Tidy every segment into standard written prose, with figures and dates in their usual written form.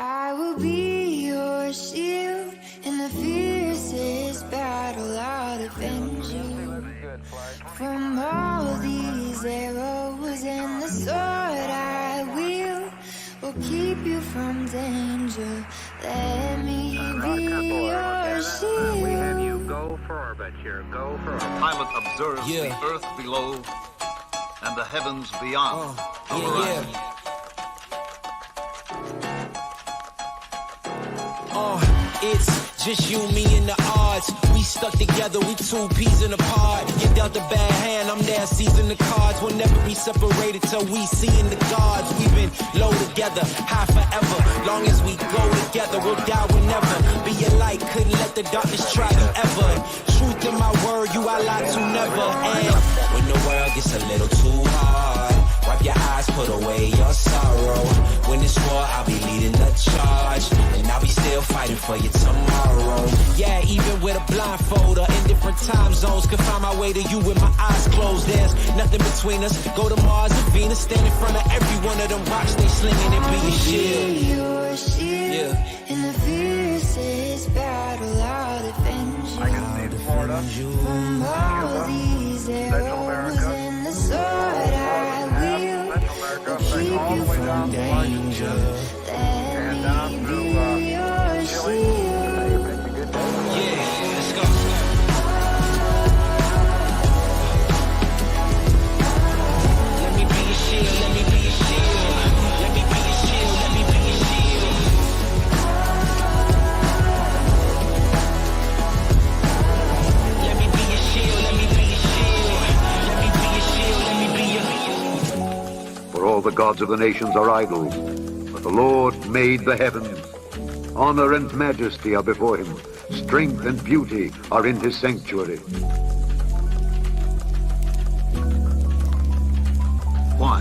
I will be your shield in the fiercest battle. I'll defend you from all these arrows, and the sword I will keep you from danger. Let me be your shield. We have you go for orbit here. Go for orbit. Pilot observes the earth below and the heavens beyond. It's just you, me, and the odds. We stuck together, we two peas in a pod. You dealt a bad hand, I'm there seizing the cards. We'll never be separated till we seeing the gods. We've been low together, high forever. Long as we go together, we'll die whenever. Be a light, couldn't let the darkness try you ever. Truth in my word, you I lie to never. And when the world gets a little too hard, wipe your eyes, put away your sorrow. When it's war, I'll be leading the charge, and I'll be still fighting for you tomorrow. Yeah, even with a blindfold or in different time zones, could find my way to you with my eyes closed. There's nothing between us. Go to Mars and Venus, stand in front of every one of them rocks they slinging and be a shield. Your shield in the fiercest battle. I'll defend you. I can see Florida. From all these arrows, and the sword I will keep you from danger. Let me be your shield. Let's go. Let me be your shield, let me be your shield. Let me be your shield, let me be your shield. Let me be your shield, let me be your shield. Let me be your shield, let me be your. For all the gods of the nations are idols, but the Lord made the heavens. Honor and majesty are before him. Strength and beauty are in his sanctuary. Why?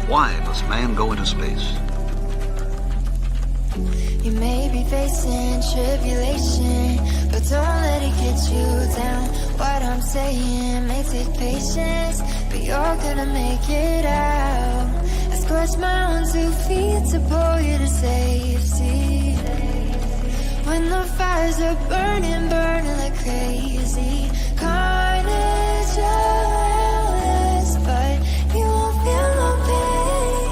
Why must man go into space? You may be facing tribulation, but don't let it get you down. What I'm saying may take patience, but you're gonna make it out. I scorched my own 2 feet to pull you to safety. When the fires are burning, burning like crazy. Carnage around us, but you won't feel no pain.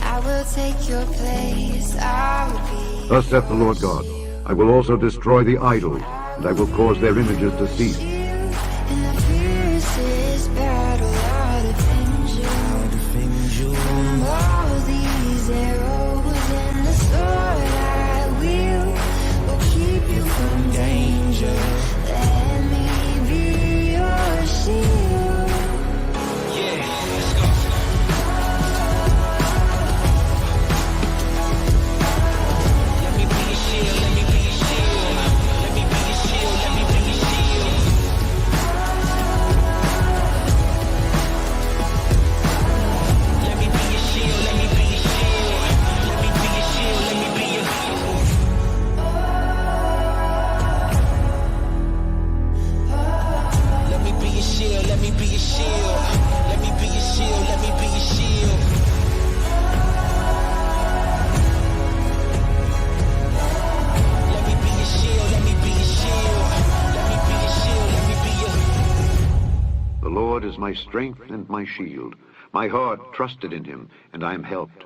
I will take your place, I will be. Thus saith the Lord God, I will also destroy the idols, and I will cause their images to cease. In the fiercest battle, I'll defend you. From all these arrows, and the sword I will keep you from danger. Let me be your shield. Let's go. Let me be your shield, let me be your shield. Let me be your shield, let me be your shield. Let me be your shield, let me be your shield. Let me be your shield, let me be your. Let me be your shield, let me be your shield. Let me be your shield, let me be your shield. Let me be your shield, let me be your shield. Let me be your shield, let me be your. The Lord is my strength and my shield. My heart trusted in him, and I am helped.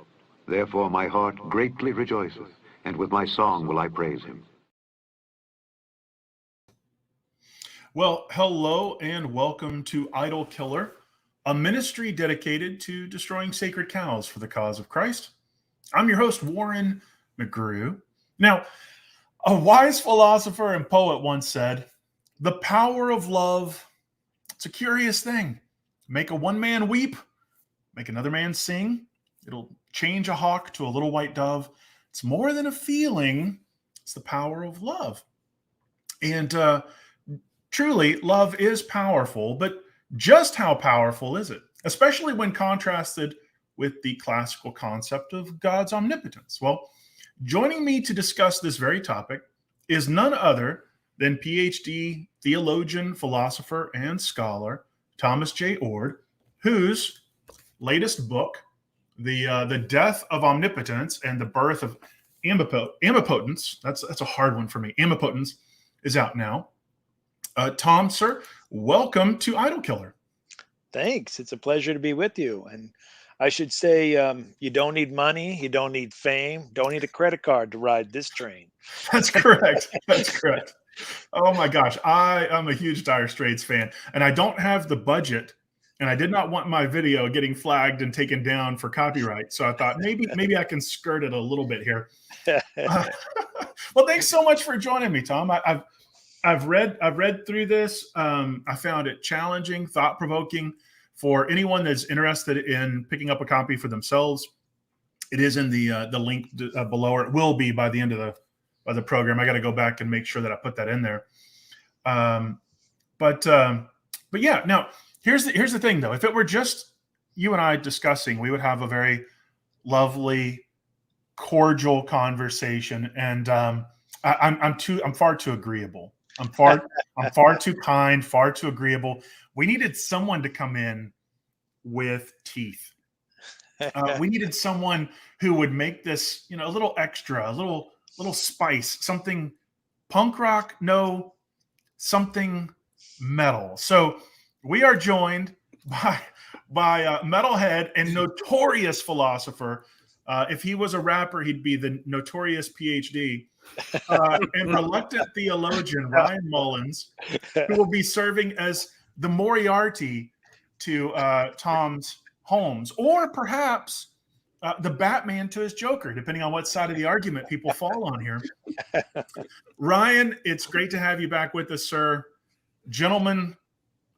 Therefore my heart greatly rejoiceth, and with my song will I praise him. Well, hello and welcome to Idol Killer, a ministry dedicated to destroying sacred cows for the cause of Christ. I'm your host, Warren McGrew. Now, a wise philosopher and poet once said, "The power of love, it's a curious thing. Make a one man weep, make another man sing. It'll change a hawk to a little white dove. It's more than a feeling, it's the power of love." And truly, love is powerful, but just how powerful is it? Especially when contrasted with the classical concept of God's omnipotence. Well, joining me to discuss this very topic is none other than PhD theologian, philosopher, and scholar Thomas J Oord, whose latest book, The Death of Omnipotence and the Birth of Amipotence. That's a hard one for me. Amipotence is out now. Tom, sir, welcome to Idol Killer. Thanks. It's a pleasure to be with you. And I should say, you don't need money, you don't need fame, don't need a credit card to ride this train. That's correct. That's correct. Oh my gosh, I am a huge Dire Straits fan, and I don't have the budget, and I did not want my video getting flagged and taken down for copyright. So I thought maybe I can skirt it a little bit here. Well, thanks so much for joining me, Tom. I've read through this. I found it challenging, thought-provoking for anyone that's interested in picking up a copy for themselves. It is in the link below, or it will be by the end of the program. I got to go back and make sure that I put that in there. But yeah. Now here's the thing, though. If it were just you and I discussing, we would have a very lovely, cordial conversation. And I'm far too agreeable. I'm far too kind, far too agreeable. We needed someone to come in with teeth. We needed someone who would make this, a little extra, a little spice, something punk rock, no, something metal. So we are joined by metalhead and notorious philosopher. If he was a rapper, he'd be the Notorious PhD. And reluctant theologian Ryan Mullins, who will be serving as the Moriarty to Tom's Holmes, or perhaps the Batman to his Joker, depending on what side of the argument people fall on here. Ryan, it's great to have you back with us, sir. Gentlemen,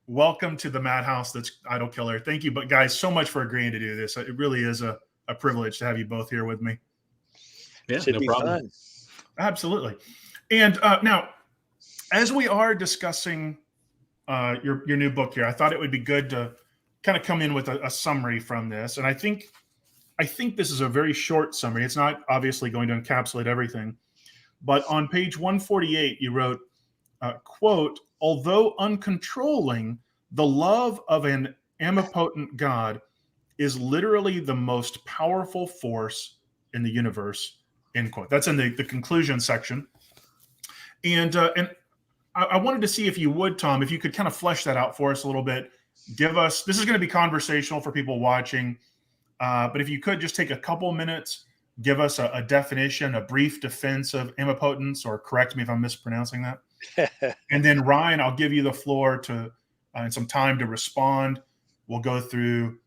welcome to the madhouse that's Idol Killer. Thank you, but guys, so much for agreeing to do this. It really is a privilege to have you both here with me. Yeah, no problem. Fun. Absolutely. And now, as we are discussing your new book here, I thought it would be good to kind of come in with a summary from this. And I think this is a very short summary. It's not obviously going to encapsulate everything. But on page 148, you wrote, quote, "Although uncontrolling, the love of an amnipotent God is literally the most powerful force in the universe." End quote. That's in the conclusion section. And I wanted to see if you would, Tom, if you could kind of flesh that out for us a little bit. Give us, this is going to be conversational for people watching, but if you could just take a couple minutes, give us a definition, a brief defense of amipotence, or correct me if I'm mispronouncing that. And then Ryan, I'll give you the floor to and some time to respond. We'll go through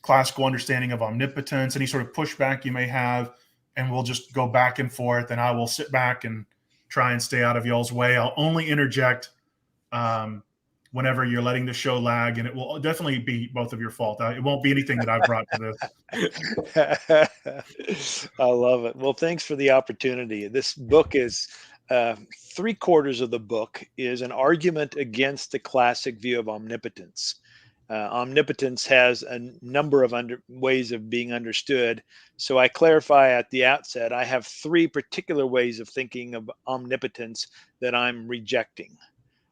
classical understanding of omnipotence, any sort of pushback you may have, and we'll just go back and forth, and I will sit back and try and stay out of y'all's way. I'll only interject whenever you're letting the show lag, and it will definitely be both of your fault. It won't be anything that I've brought to this. I love it. Well, thanks for the opportunity. This book is 3/4 of the book is an argument against the classic view of omnipotence. Omnipotence has a number of ways of being understood. So I clarify at the outset, I have 3 particular ways of thinking of omnipotence that I'm rejecting.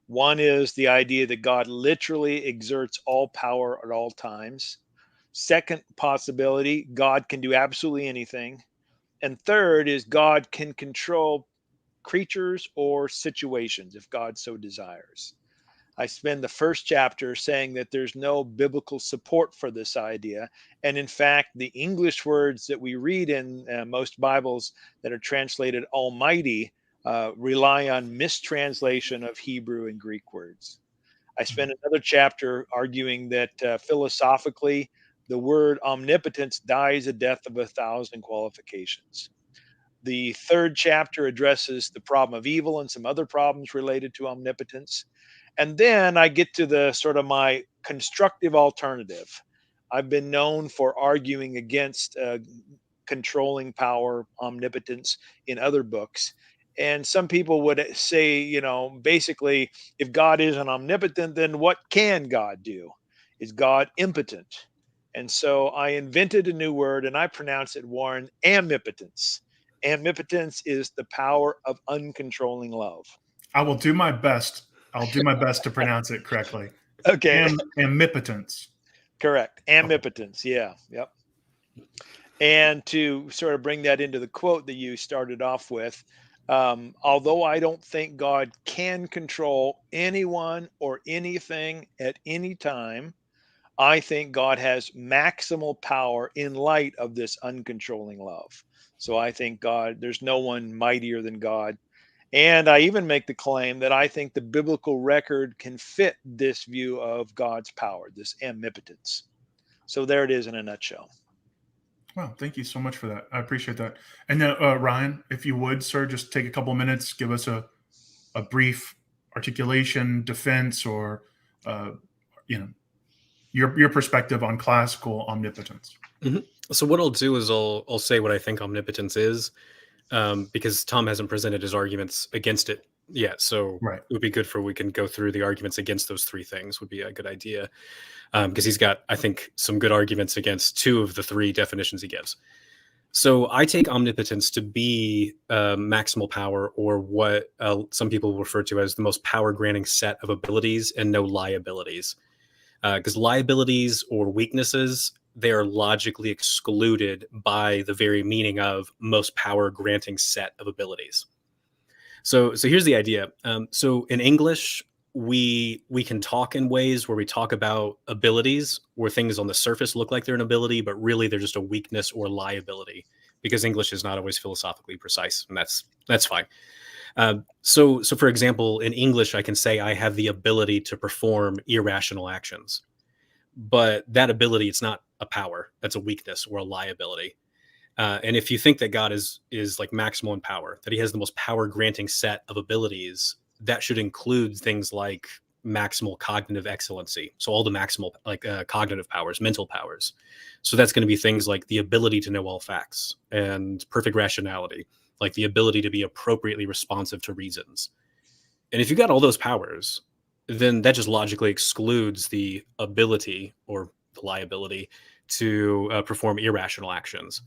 One is the idea that God literally exerts all power at all times. Second possibility, God can do absolutely anything. And third is God can control creatures or situations if God so desires. I spend the first chapter saying that there's no biblical support for this idea. And in fact, the English words that we read in most Bibles that are translated Almighty rely on mistranslation of Hebrew and Greek words. I spend another chapter arguing that philosophically, the word omnipotence dies a death of 1,000 qualifications. The third chapter addresses the problem of evil and some other problems related to omnipotence. And then I get to the sort of my constructive alternative. I've been known for arguing against controlling power, omnipotence in other books. And some people would say, basically, if God isn't omnipotent, then what can God do? Is God impotent? And so I invented a new word, and I pronounce it, Warren, amipotence. Amipotence is the power of uncontrolling love. I will do my best. I'll do my best to pronounce it correctly. Okay. Amipotence. Correct. Amipotence. Yeah. Yep. And to sort of bring that into the quote that you started off with, although I don't think God can control anyone or anything at any time, I think God has maximal power in light of this uncontrolling love. So I think there's no one mightier than God. And I even make the claim that I think the biblical record can fit this view of God's power, this omnipotence. So there it is in a nutshell. Wow, thank you so much for that. I appreciate that. And then, Ryan, if you would, sir, just take a couple minutes, give us a brief articulation, defense, or your perspective on classical omnipotence. Mm-hmm. So what I'll do is I'll say what I think omnipotence is, because Tom hasn't presented his arguments against it yet. So Right. It would be good we can go through the arguments against those three things would be a good idea. Because he's got, I think, some good arguments against two of the three definitions he gives. So I take omnipotence to be maximal power, or what some people refer to as the most power-granting set of abilities and no liabilities. Because liabilities or weaknesses, they are logically excluded by the very meaning of most power-granting set of abilities. So here's the idea. So in English, we can talk in ways where we talk about abilities where things on the surface look like they're an ability, but really they're just a weakness or liability, because English is not always philosophically precise, and that's fine. So for example, in English, I can say I have the ability to perform irrational actions, but that ability, it's not a power. That's a weakness or a liability. And if you think that God is like maximal in power, that he has the most power granting set of abilities, that should include things like maximal cognitive excellency. So all the maximal cognitive powers, mental powers. So that's going to be things like the ability to know all facts and perfect rationality, like the ability to be appropriately responsive to reasons. And if you got all those powers, then that just logically excludes the ability or the liability to perform irrational actions.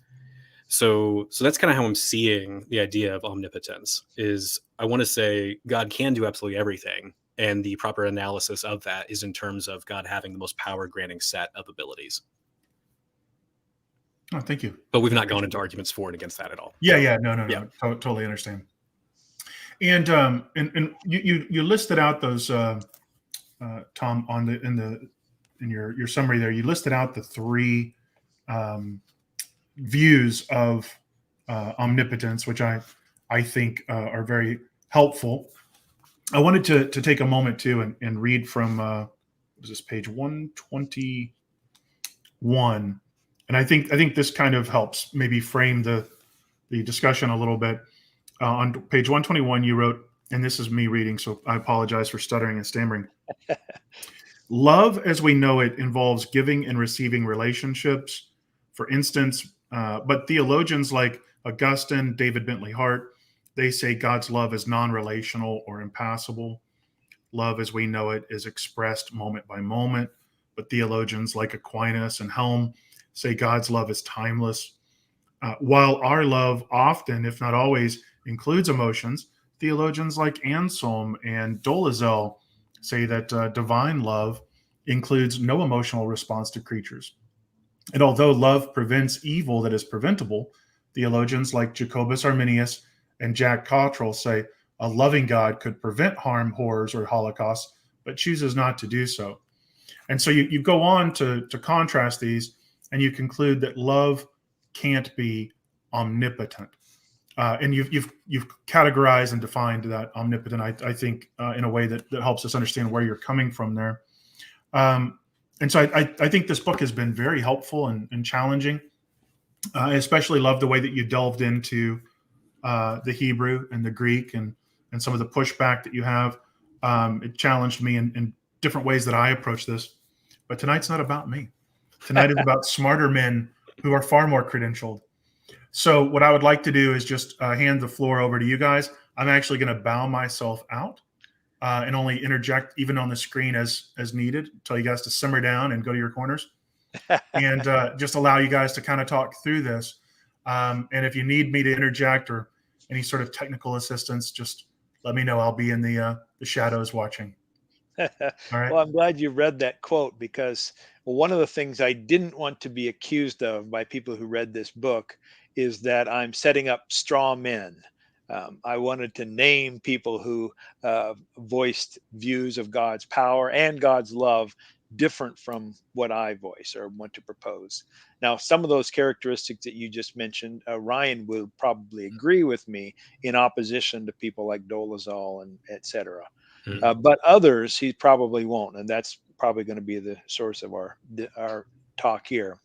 So that's kind of how I'm seeing the idea of omnipotence. Is I want to say God can do absolutely everything, and the proper analysis of that is in terms of God having the most power-granting set of abilities. Oh, thank you. But we've not gone into arguments for and against that at all. Yeah, no. Totally understand. And you listed out those Tom in your summary there. You listed out the three views of omnipotence, which I think are very helpful. I wanted to take a moment too and read from what is this, page 121, and I think this kind of helps maybe frame the discussion a little bit. On page 121, you wrote, and this is me reading, so I apologize for stuttering and stammering. Love as we know it involves giving and receiving relationships. For instance, but theologians like Augustine, David Bentley Hart, they say God's love is non-relational or impassible. Love as we know it is expressed moment by moment. But theologians like Aquinas and Helm say God's love is timeless. While our love often, if not always, includes emotions, theologians like Anselm and Dolezal say that divine love includes no emotional response to creatures. And although love prevents evil that is preventable, theologians like Jacobus Arminius and Jack Cottrell say a loving God could prevent harm, horrors, or holocausts, but chooses not to do so. And so you go on to contrast these, and you conclude that love can't be omnipotent. And you've categorized and defined that omnipotent, I think, in a way that helps us understand where you're coming from there. And so I think this book has been very helpful and challenging. I especially love the way that you delved into the Hebrew and the Greek and some of the pushback that you have. It challenged me in different ways that I approach this. But tonight's not about me. Tonight is about smarter men who are far more credentialed. So what I would like to do is just hand the floor over to you guys. I'm actually going to bow myself out and only interject even on the screen as needed. Tell you guys to simmer down and go to your corners and just allow you guys to kind of talk through this. And if you need me to interject or any sort of technical assistance, just let me know. I'll be in the shadows watching. All right. Well, I'm glad you read that quote, because Well, one of the things I didn't want to be accused of by people who read this book is that I'm setting up straw men. I wanted to name people who voiced views of God's power and God's love different from what I voice or want to propose. Now, some of those characteristics that you just mentioned, Ryan will probably agree with me in opposition to people like Dolezal and et cetera. But others he probably won't, and that's probably going to be the source of our talk here.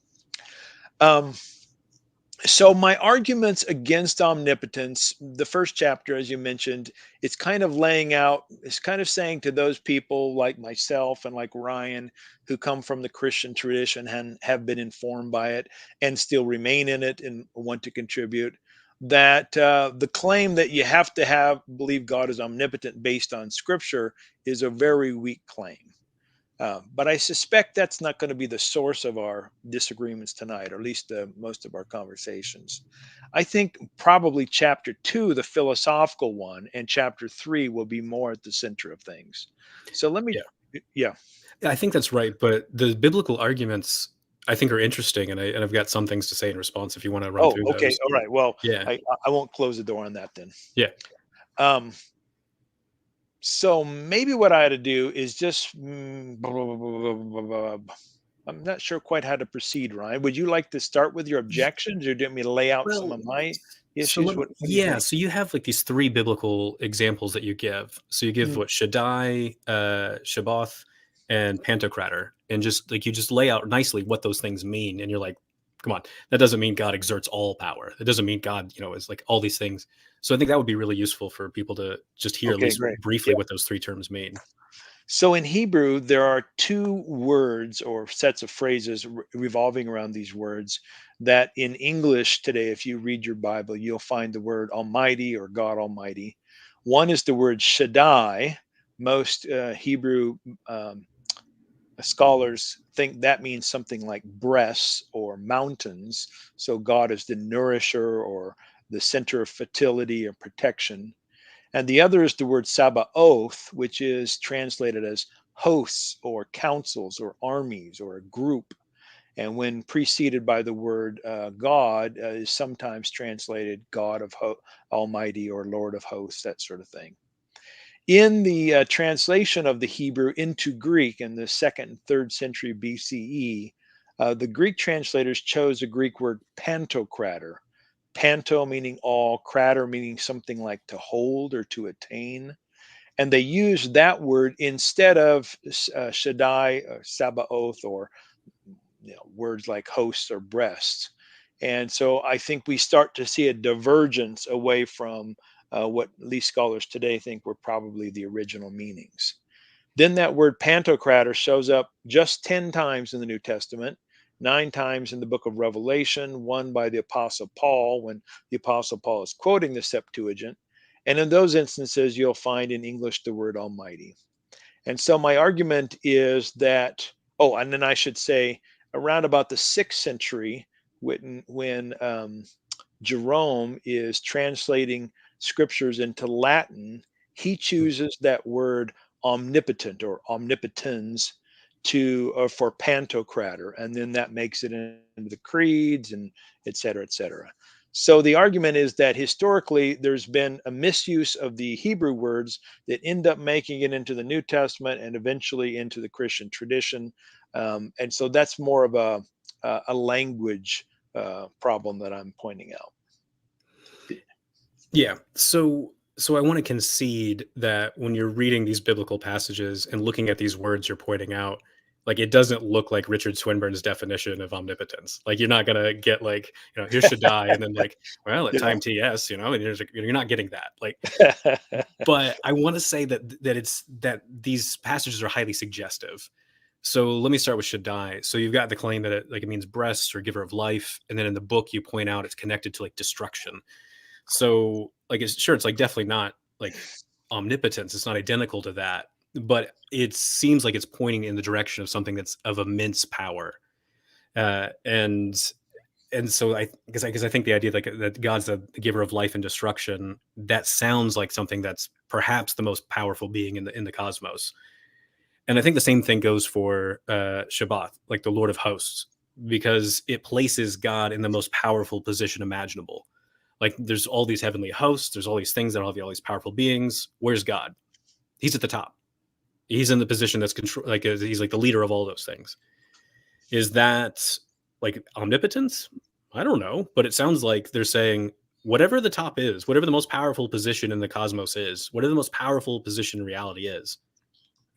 So my arguments against omnipotence, the first chapter, as you mentioned, it's kind of laying out, it's kind of saying to those people like myself and like Ryan who come from the Christian tradition and have been informed by it and still remain in it and want to contribute, that the claim that you have to believe God is omnipotent based on Scripture is a very weak claim. But I suspect that's not going to be the source of our disagreements tonight, or at least most of our conversations. I think probably chapter 2, the philosophical one, and chapter 3 will be more at the center of things. So let me, yeah. I think that's right. But the biblical arguments I think are interesting, and I've got some things to say in response if you want to run through Okay. those. All right. Well, Yeah. I won't close the door on that then. Yeah. So maybe what I ought to do is just, I'm not sure quite how to proceed, Ryan. Would you like to start with your objections, or do you want me to lay out some of my issues? What do you think? So you have like these 3 biblical examples that you give. So you give what Shaddai, Shabbath, and Pantocrator, and just like you just lay out nicely what those things mean, and you're like, come on, that doesn't mean God exerts all power. It doesn't mean God, is like all these things. So I think that would be really useful for people to just hear at least briefly what those 3 terms mean. So in Hebrew, there are 2 words or sets of phrases revolving around these words that in English today, if you read your Bible, you'll find the word Almighty or God Almighty. One is the word Shaddai. Most Hebrew scholars think that means something like breasts or mountains. So God is the nourisher or the center of fertility or protection. And the other is the word Sabaoth, which is translated as hosts or councils or armies or a group. And when preceded by the word God, is sometimes translated God of Almighty or Lord of Hosts, that sort of thing. In the translation of the Hebrew into Greek in the 2nd and 3rd century BCE, the Greek translators chose a Greek word pantocrator. Panto meaning all, crater meaning something like to hold or to attain. And they used that word instead of Shaddai or Sabaoth or words like hosts or breasts. And so I think we start to see a divergence away from what at least scholars today think were probably the original meanings. Then that word pantocrator shows up just 10 times in the New Testament, 9 times in the book of Revelation, 1 by the Apostle Paul when the Apostle Paul is quoting the Septuagint. And in those instances, you'll find in English the word Almighty. And so my argument is that, and then I should say, around about the 6th century, when Jerome is translating scriptures into Latin, he chooses that word omnipotent or omnipotens for pantocrator, and then that makes it into the creeds and et cetera, et cetera. So the argument is that historically there's been a misuse of the Hebrew words that end up making it into the New Testament and eventually into the Christian tradition, and so that's more of a language problem that I'm pointing out. Yeah. So I want to concede that when you're reading these biblical passages and looking at these words you're pointing out, like it doesn't look like Richard Swinburne's definition of omnipotence. Like you're not gonna get like, here's Shaddai, and then like, well, at time TS, and you're not getting that. Like, but I want to say that these passages are highly suggestive. So let me start with Shaddai. So you've got the claim that it means breasts or giver of life, and then in the book you point out it's connected to like destruction. So like it's like definitely not like omnipotence. It's not identical to that, but it seems like it's pointing in the direction of something that's of immense power. And so I think the idea that God's the giver of life and destruction, that sounds like something that's perhaps the most powerful being in the cosmos. And I think the same thing goes for Shabbat, like the Lord of Hosts, because it places God in the most powerful position imaginable. Like there's all these heavenly hosts, there's all these things that all these powerful beings. Where's God? He's at the top. He's in the position that's control, like he's like the leader of all those things. Is that like omnipotence? I don't know, but it sounds like they're saying whatever the top is, whatever the most powerful position in the cosmos is, whatever the most powerful position in reality is,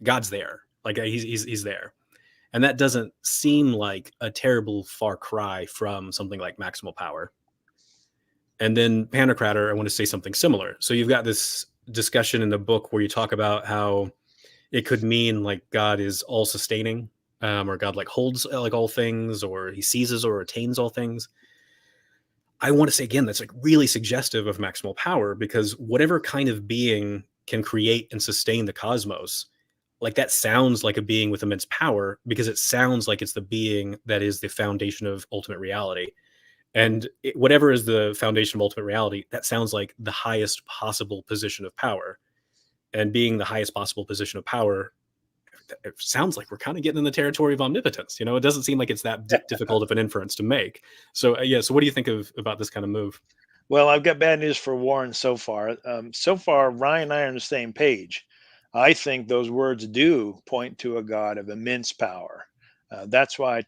God's there. Like he's there. And that doesn't seem like a terrible far cry from something like maximal power. And then Pantocrator, I want to say something similar. So you've got this discussion in the book where you talk about how it could mean like God is all sustaining, or God like holds like all things, or he seizes or attains all things. I want to say again, that's like really suggestive of maximal power, because whatever kind of being can create and sustain the cosmos, like that sounds like a being with immense power, because it sounds like it's the being that is the foundation of ultimate reality. And whatever is the foundation of ultimate reality, that sounds like the highest possible position of power. And being the highest possible position of power, it sounds like we're kind of getting in the territory of omnipotence. You know, it doesn't seem like it's that difficult of an inference to make. So, yeah. So what do you think about this kind of move? Well, I've got bad news for Warren so far. So far, Ryan and I are on the same page. I think those words do point to a God of immense power. That's why I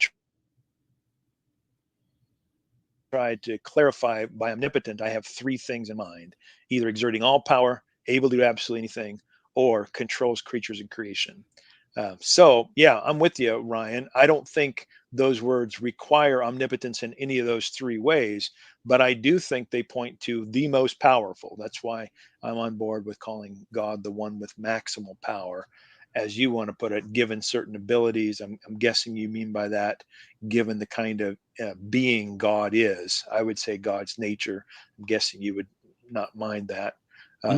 tried to clarify by omnipotent. I have three things in mind: either exerting all power, able to do absolutely anything, or controls creatures and creation. So, yeah, I'm with you, Ryan. I don't think those words require omnipotence in any of those three ways, but I do think they point to the most powerful. That's why I'm on board with calling God the one with maximal power, as you want to put it, given certain abilities. I'm guessing you mean by that, given the kind of being God is. I would say God's nature. I'm guessing you would not mind that.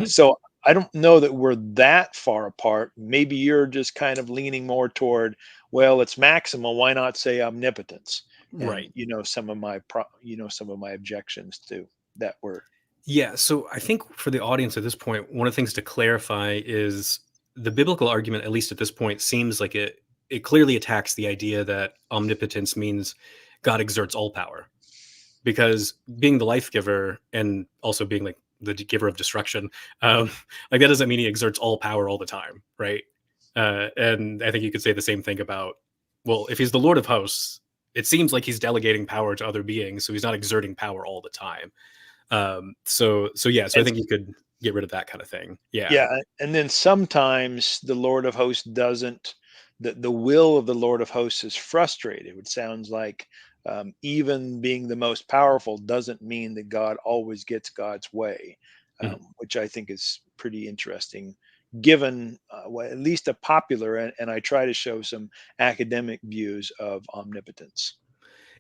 So I don't know that we're that far apart. Maybe you're just kind of leaning more toward, well, it's maximal. Why not say omnipotence? And Right. some of my objections to that word. Yeah. So I think for the audience at this point, one of the things to clarify is the biblical argument, at least at this point, seems like it clearly attacks the idea that omnipotence means God exerts all power, because being the life giver and also being like the giver of destruction, like that doesn't mean he exerts all power all the time, right? And I think you could say the same thing about, well, if he's the Lord of Hosts, it seems like he's delegating power to other beings, so he's not exerting power all the time. So I think you could get rid of that kind of thing. Yeah, and then sometimes the Lord of Hosts doesn't. The will of the Lord of Hosts is frustrated. It sounds like even being the most powerful doesn't mean that God always gets God's way, which I think is pretty interesting, given well, at least a popular, and I try to show some academic views of omnipotence.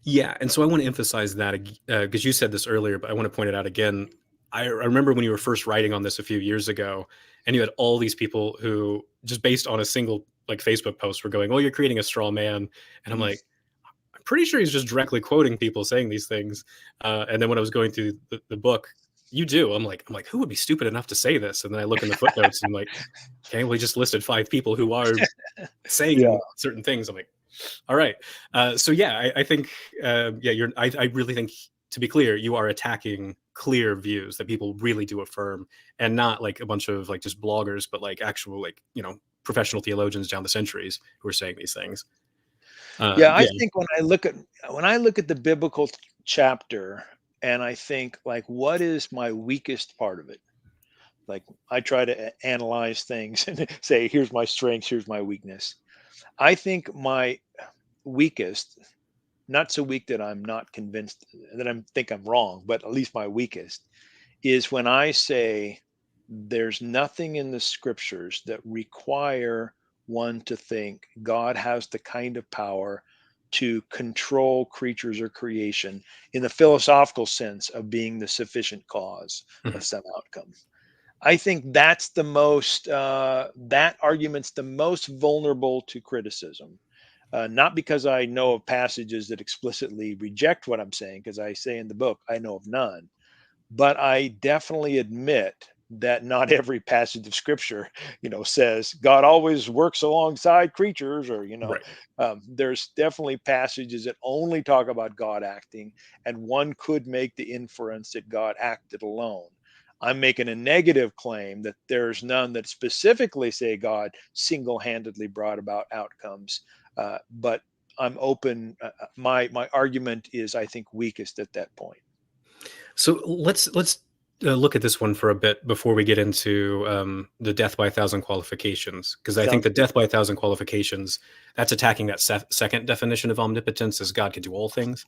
Yeah, and so I want to emphasize that because you said this earlier, but I want to point it out again. I remember when you were first writing on this a few years ago, and you had all these people who, just based on a single like Facebook post, were going, "Oh, you're creating a straw man," and I'm like, I'm pretty sure he's just directly quoting people saying these things. And then when I was going through the book, you do. I'm like, who would be stupid enough to say this? And then I look in the footnotes and I'm like, okay, well, he just listed 5 people who are saying certain things. I'm like, all right. So yeah, I think, I really think, to be clear, you are attacking clear views that people really do affirm, and not like a bunch of like just bloggers, but like actual, like, professional theologians down the centuries who are saying these things. I think when I look at the biblical chapter, and I think, like, what is my weakest part of it? Like, I try to analyze things and say, here's my strengths, here's my weakness. I think my weakest, not so weak that I'm not convinced that I think I'm wrong, but at least my weakest, is when I say there's nothing in the scriptures that require one to think God has the kind of power to control creatures or creation in the philosophical sense of being the sufficient cause of some outcome. I think that's the most, that argument's the most vulnerable to criticism. Not because I know of passages that explicitly reject what I'm saying, because I say in the book, I know of none. But I definitely admit that not every passage of scripture, says God always works alongside creatures, or, Right. there's definitely passages that only talk about God acting, and one could make the inference that God acted alone. I'm making a negative claim that there's none that specifically say God single-handedly brought about outcomes. But I'm open. My argument is, I think, weakest at that point. So let's look at this one for a bit before we get into the death by a thousand qualifications, because I think Sounds the good. death by a thousand qualifications, that's attacking that second definition of omnipotence, as God can do all things.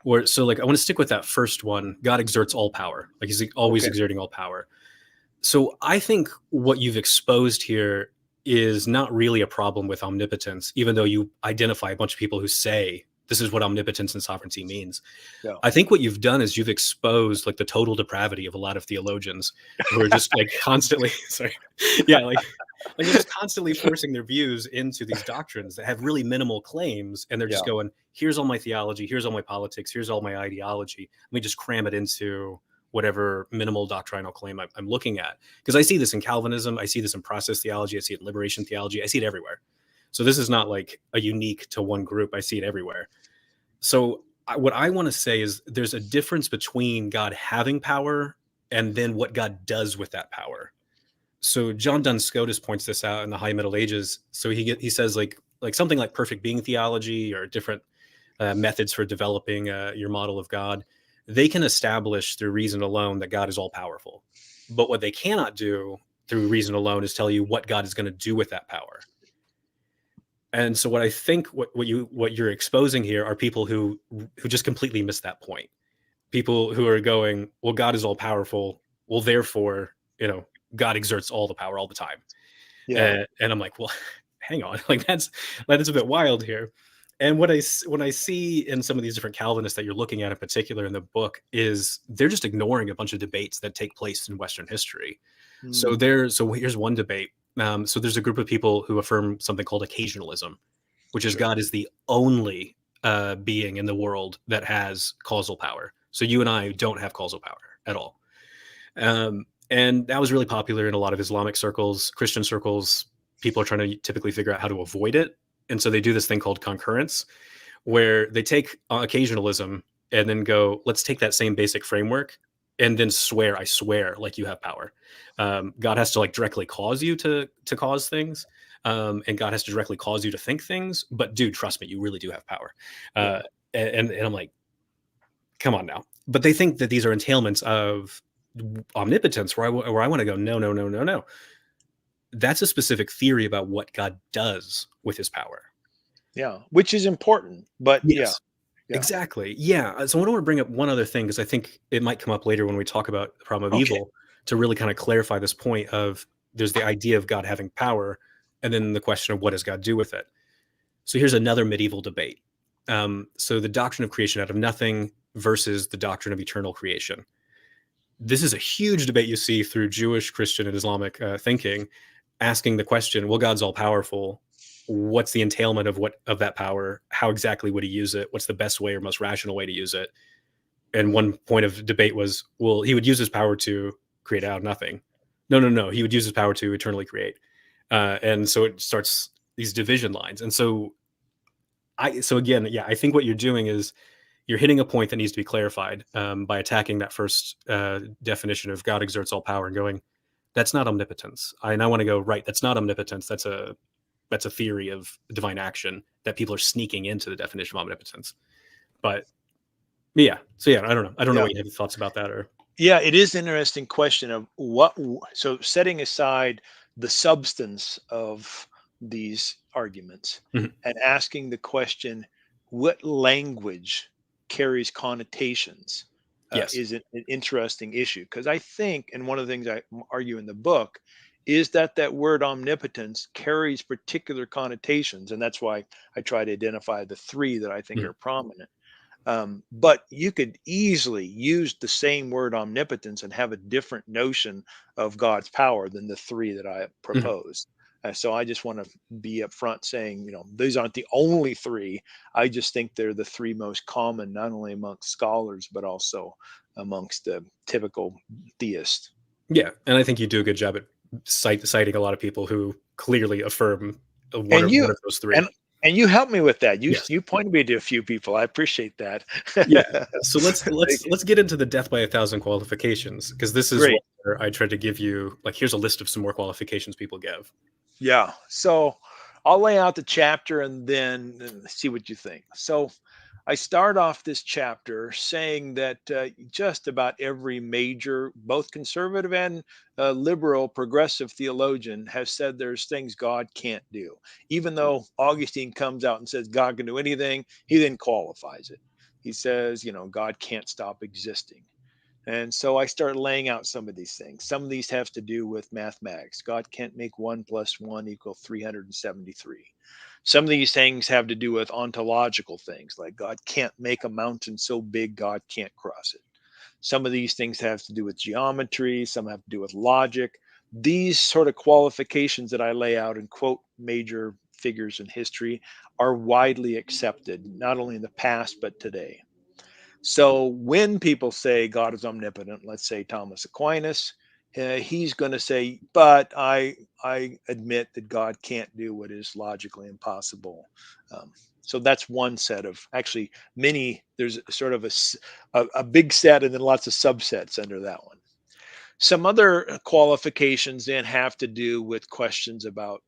Or so, like, I want to stick with that first one. God exerts all power, like he's always Okay. exerting all power. So I think what you've exposed here is not really a problem with omnipotence, even though you identify a bunch of people who say this is what omnipotence and sovereignty means. Yeah. I think what you've done is you've exposed like the total depravity of a lot of theologians who are just like constantly, sorry, yeah, like they're just constantly forcing their views into these doctrines that have really minimal claims, and they're just Yeah. going, here's all my theology, here's all my politics, here's all my ideology. Let me just cram it into whatever minimal doctrinal claim I'm looking at. Because I see this in Calvinism, I see this in process theology, I see it in liberation theology, I see it everywhere. So this is not like a unique to one group. I see it everywhere. So what I want to say is there's a difference between God having power and then what God does with that power. So John Duns Scotus points this out in the High Middle Ages. So he says like something like perfect being theology or different methods for developing your model of God. They can establish through reason alone that God is all powerful. But what they cannot do through reason alone is tell you what God is going to do with that power. And so what I think what you're exposing here are people who just completely miss that point. People who are going, well, God is all powerful. Well, therefore, God exerts all the power all the time. Yeah. And I'm like, well, hang on, like that is a bit wild here. And when I see in some of these different Calvinists that you're looking at in particular in the book is they're just ignoring a bunch of debates that take place in Western history. So here's one debate. So there's a group of people who affirm something called occasionalism, which is God is the only being in the world that has causal power. So you and I don't have causal power at all. And that was really popular in a lot of Islamic circles, Christian circles. People are trying to typically figure out how to avoid it. And so they do this thing called concurrence, where they take occasionalism and then go, let's take that same basic framework and then I swear, like you have power. God has to like directly cause you to cause things. And God has to directly cause you to think things. But dude, trust me, you really do have power. And I'm like, come on now. But they think that these are entailments of omnipotence, where I want to go, no. That's a specific theory about what God does with his power. Yeah, which is important, but Yes, yeah. exactly. Yeah. So I want to bring up one other thing, because I think it might come up later when we talk about the problem of evil, to really kind of clarify this point of there's the idea of God having power, and then the question of what does God do with it. So here's another medieval debate. So the doctrine of creation out of nothing versus the doctrine of eternal creation. This is a huge debate you see through Jewish, Christian, and Islamic thinking, asking the question, well, God's all powerful. What's the entailment of that power? How exactly would he use it? What's the best way or most rational way to use it? And one point of debate was, well, he would use his power to create out of nothing. No. He would use his power to eternally create. And so it starts these division lines. And so I think what you're doing is you're hitting a point that needs to be clarified by attacking that first definition of God exerts all power and going, that's not omnipotence. I want to go, right, that's not omnipotence. That's a theory of divine action that people are sneaking into the definition of omnipotence. But I don't know. I don't know what you have thoughts about that, or Yeah, it is an interesting question of so setting aside the substance of these arguments Mhm. and asking the question, what language carries connotations, Yes. is an interesting issue. Because I think, and one of the things I argue in the book, is that word omnipotence carries particular connotations. And that's why I try to identify the three that I think Mhm. are prominent. But you could easily use the same word omnipotence and have a different notion of God's power than the three that I Mhm. proposed. So I just want to be upfront saying, these aren't the only three. I just think they're the three most common, not only amongst scholars, but also amongst the typical theists. Yeah, and I think you do a good job at citing a lot of people who clearly affirm one And you of those three. and you helped me with that. Yes. You pointed me to a few people. I appreciate that. Yeah. So let's Thank you. let's get into the death by 1,000 qualifications, because this is Great. where I tried to give you, like, here's a list of some more qualifications people give. Yeah. So I'll lay out the chapter and then see what you think. So I start off this chapter saying that just about every major, both conservative and liberal, progressive theologian has said there's things God can't do. Even though Augustine comes out and says God can do anything, he then qualifies it. He says, God can't stop existing. And so I start laying out some of these things. Some of these have to do with mathematics. God can't make 1 + 1 = 373. Some of these things have to do with ontological things, like God can't make a mountain so big God can't cross it. Some of these things have to do with geometry, some have to do with logic. These sort of qualifications that I lay out and quote major figures in history are widely accepted, not only in the past, but today. So when people say God is omnipotent, let's say Thomas Aquinas, he's going to say, "But I admit that God can't do what is logically impossible." So that's one set of actually many. There's sort of a big set and then lots of subsets under that one. Some other qualifications then have to do with questions about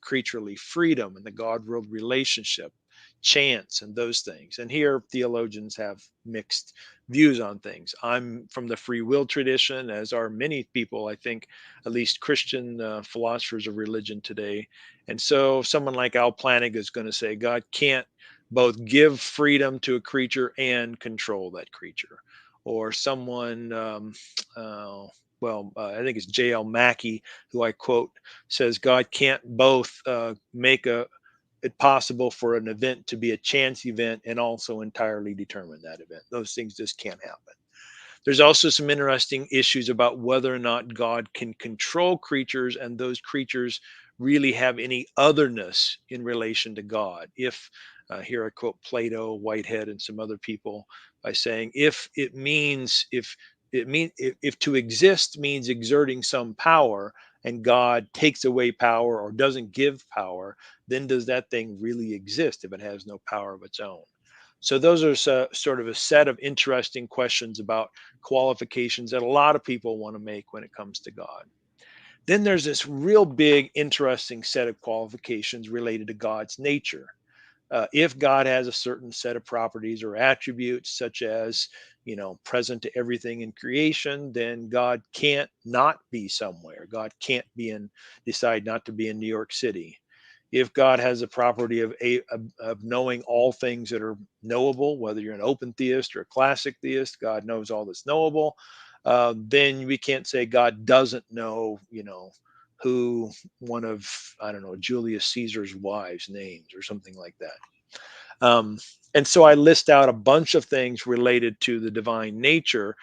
creaturely freedom and the God world relationship, chance, and those things. And here, theologians have mixed views on things. I'm from the free will tradition, as are many people, I think, at least Christian philosophers of religion today. And so, someone like Al Plantinga is going to say God can't both give freedom to a creature and control that creature. Or someone, I think it's J.L. Mackie, who I quote, says God can't both make it possible for an event to be a chance event and also entirely determine that event. Those things just can't happen. There's also some interesting issues about whether or not God can control creatures and those creatures really have any otherness in relation to God. If here I quote Plato, Whitehead, and some other people by saying, if to exist means exerting some power and God takes away power or doesn't give power, then does that thing really exist if it has no power of its own? So those are sort of a set of interesting questions about qualifications that a lot of people want to make when it comes to God. Then there's this real big, interesting set of qualifications related to God's nature. If God has a certain set of properties or attributes, such as, present to everything in creation, then God can't not be somewhere. God can't decide not to be in New York City. If God has a property of knowing all things that are knowable, whether you're an open theist or a classic theist, God knows all that's knowable. Then we can't say God doesn't know, who one of, I don't know, Julius Caesar's wives' names or something like that. And so I list out a bunch of things related to the divine nature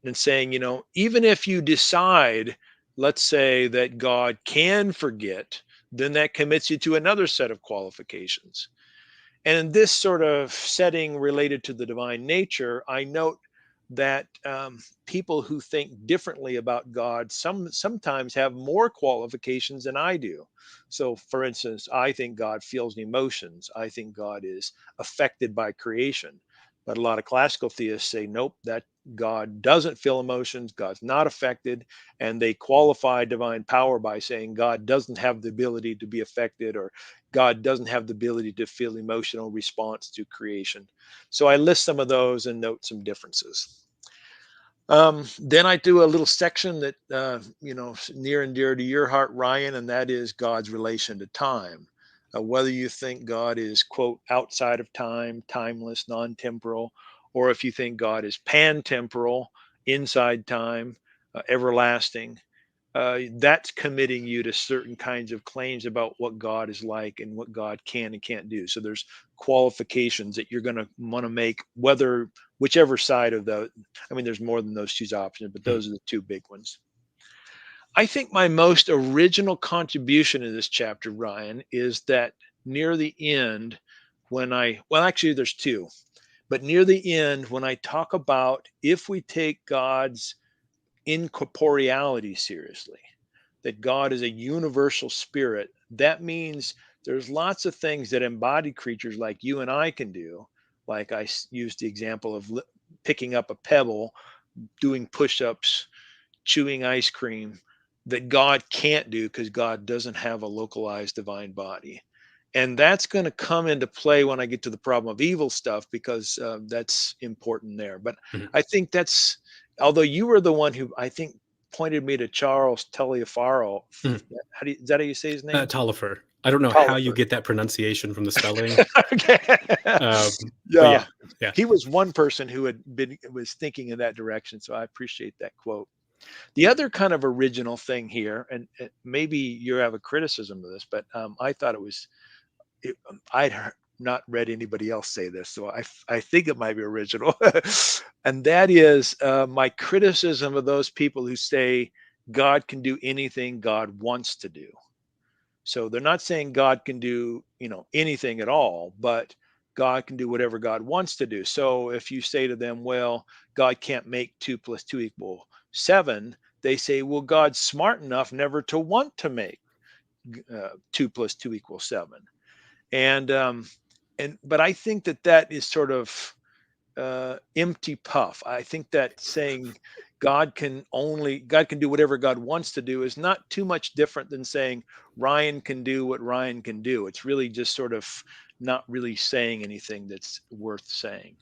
and saying, even if you decide, let's say, that God can forget, then that commits you to another set of qualifications. And in this sort of setting related to the divine nature, I note that people who think differently about God sometimes have more qualifications than I do. So, for instance, I think God feels emotions. I think God is affected by creation. But a lot of classical theists say, nope, that God doesn't feel emotions, God's not affected, and they qualify divine power by saying God doesn't have the ability to be affected or God doesn't have the ability to feel emotional response to creation. So I list some of those and note some differences. Then I do a little section that, near and dear to your heart, Ryan, and that is God's relation to time. Whether you think God is, quote, outside of time, timeless, non-temporal, or if you think God is pan-temporal, inside time, everlasting, that's committing you to certain kinds of claims about what God is like and what God can and can't do. So there's qualifications that you're going to want to make, whichever side of the, I mean, there's more than those two options, but those are the two big ones. I think my most original contribution in this chapter, Ryan, is that near the end, actually there's two, but near the end, when I talk about if we take God's incorporeality seriously, that God is a universal spirit, that means there's lots of things that embodied creatures like you and I can do. Like I used the example of picking up a pebble, doing push-ups, chewing ice cream, that God can't do because God doesn't have a localized divine body. And that's going to come into play when I get to the problem of evil stuff, because that's important there. But Mhm. I think that's, although you were the one who I think pointed me to Charles Taliaferro. Mhm. Is that how you say his name? Talifer. I don't know how you Taliaferro. get that pronunciation from the spelling. Okay. But Yeah. yeah. He was one person who was thinking in that direction. So I appreciate that quote. The other kind of original thing here, and maybe you have a criticism of this, but I thought I'd not read anybody else say this, so I think it might be original. And that is my criticism of those people who say God can do anything God wants to do. So they're not saying God can do, anything at all, but God can do whatever God wants to do. So if you say to them, well, God can't make 2 + 2 = 7, they say, well, God's smart enough never to want to make 2 + 2 = 7. But I think that is sort of empty puff. I think that saying God can do whatever God wants to do is not too much different than saying Ryan can do what Ryan can do. It's really just sort of not really saying anything that's worth saying.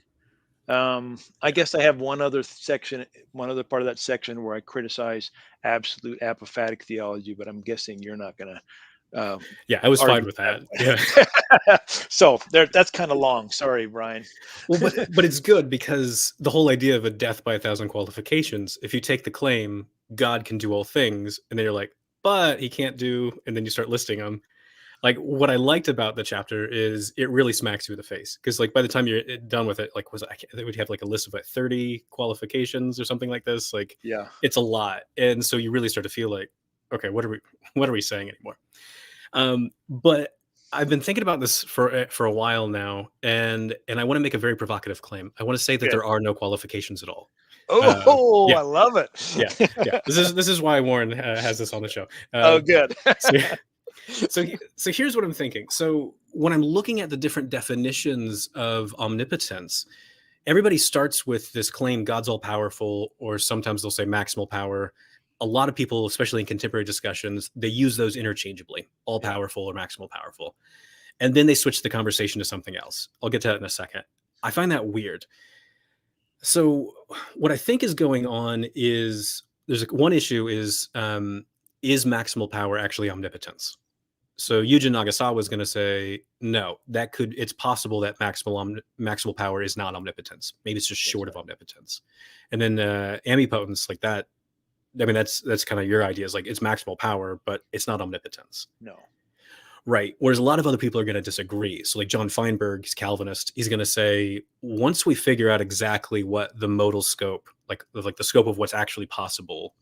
I guess I have one other part of that section where I criticize absolute apophatic theology, but I'm guessing you're not going to Yeah, I was fine argue with that. Yeah. So that's kind of long. Sorry, Brian. Well, but it's good, because the whole idea of a death by 1,000 qualifications, if you take the claim God can do all things, and then you're like, but he can't do, and then you start listing them. Like, what I liked about the chapter is it really smacks you in the face, because like by the time you're done with it, like they would have like a list of like 30 qualifications or something like this. Like, Yeah. it's a lot, and so you really start to feel like, okay, what are we saying anymore? But I've been thinking about this for a while now, and I want to make a very provocative claim. I want to say that Good. there are no qualifications at all. Oh, Yeah. I love it. Yeah. This is why Warren has this on the show. Oh, good. So here's what I'm thinking. So when I'm looking at the different definitions of omnipotence, everybody starts with this claim God's all powerful, or sometimes they'll say maximal power. A lot of people, especially in contemporary discussions, they use those interchangeably, all powerful or maximal powerful. And then they switch the conversation to something else. I'll get to that in a second. I find that weird. So what I think is going on is one issue is maximal power actually omnipotence? So Yuji Nagasawa was going to say, no, it's possible that maximal power is not omnipotence. Maybe it's just short of omnipotence. And then amipotence, like that, I mean, that's kind of your idea, is like it's maximal power, but it's not omnipotence. No. Right. Whereas a lot of other people are going to disagree. So like John Feinberg, he's Calvinist. He's going to say, once we figure out exactly what the modal scope, like the scope of what's actually possible,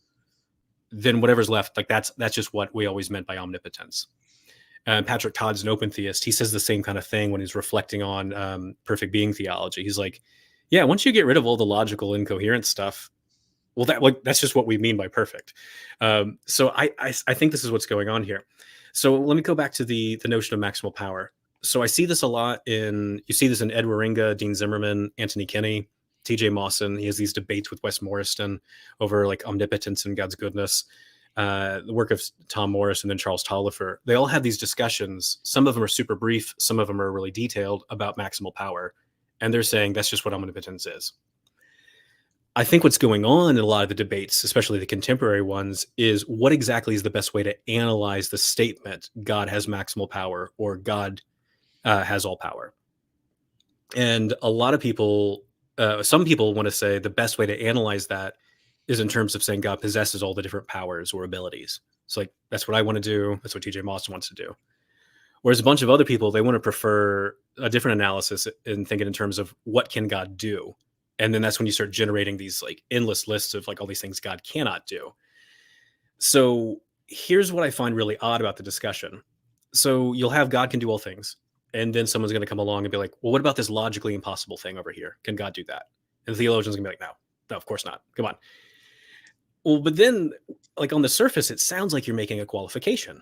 then whatever's left, like that's just what we always meant by omnipotence. Patrick Todd's an open theist. He says the same kind of thing when he's reflecting on perfect being theology. He's like, yeah, once you get rid of all the logical incoherent stuff, well, that's just what we mean by perfect. So I think this is what's going on here. So let me go back to the notion of maximal power. So I see this a lot you see this in Ed Waringa, Dean Zimmerman, Anthony Kinney, T.J. Mawson. He has these debates with Wes Morriston over like omnipotence and God's goodness. The work of Tom Morris and then Charles Taliaferro. They all have these discussions. Some of them are super brief. Some of them are really detailed about maximal power. And they're saying that's just what omnipotence is. I think what's going on in a lot of the debates, especially the contemporary ones, is what exactly is the best way to analyze the statement God has maximal power or God has all power. And a lot of people, some people want to say the best way to analyze that is in terms of saying God possesses all the different powers or abilities. So like, that's what I want to do. That's what TJ Mawson wants to do. Whereas a bunch of other people, they want to prefer a different analysis and thinking in terms of what can God do? And then that's when you start generating these like endless lists of like all these things God cannot do. So here's what I find really odd about the discussion. So you'll have God can do all things. And then someone's going to come along and be like, well, what about this logically impossible thing over here? Can God do that? And the theologian's going to be like, no, of course not. Come on. Well, but then, like on the surface, it sounds like you're making a qualification.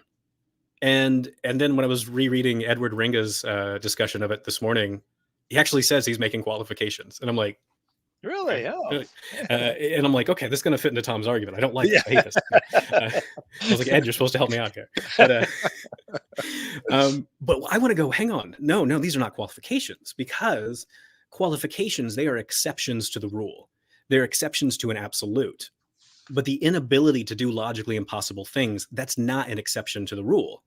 And then when I was rereading Edward Ringa's discussion of it this morning, he actually says he's making qualifications, and I'm like, Really? okay. Oh, And I'm like, okay, this is going to fit into Tom's argument. I don't like yeah. this. I hate this. I was like, Ed, you're supposed to help me out here. But I want to go, hang on. No, these are not qualifications, because qualifications, they are exceptions to the rule. They're exceptions to an absolute. But the inability to do logically impossible things, that's not an exception to the rule.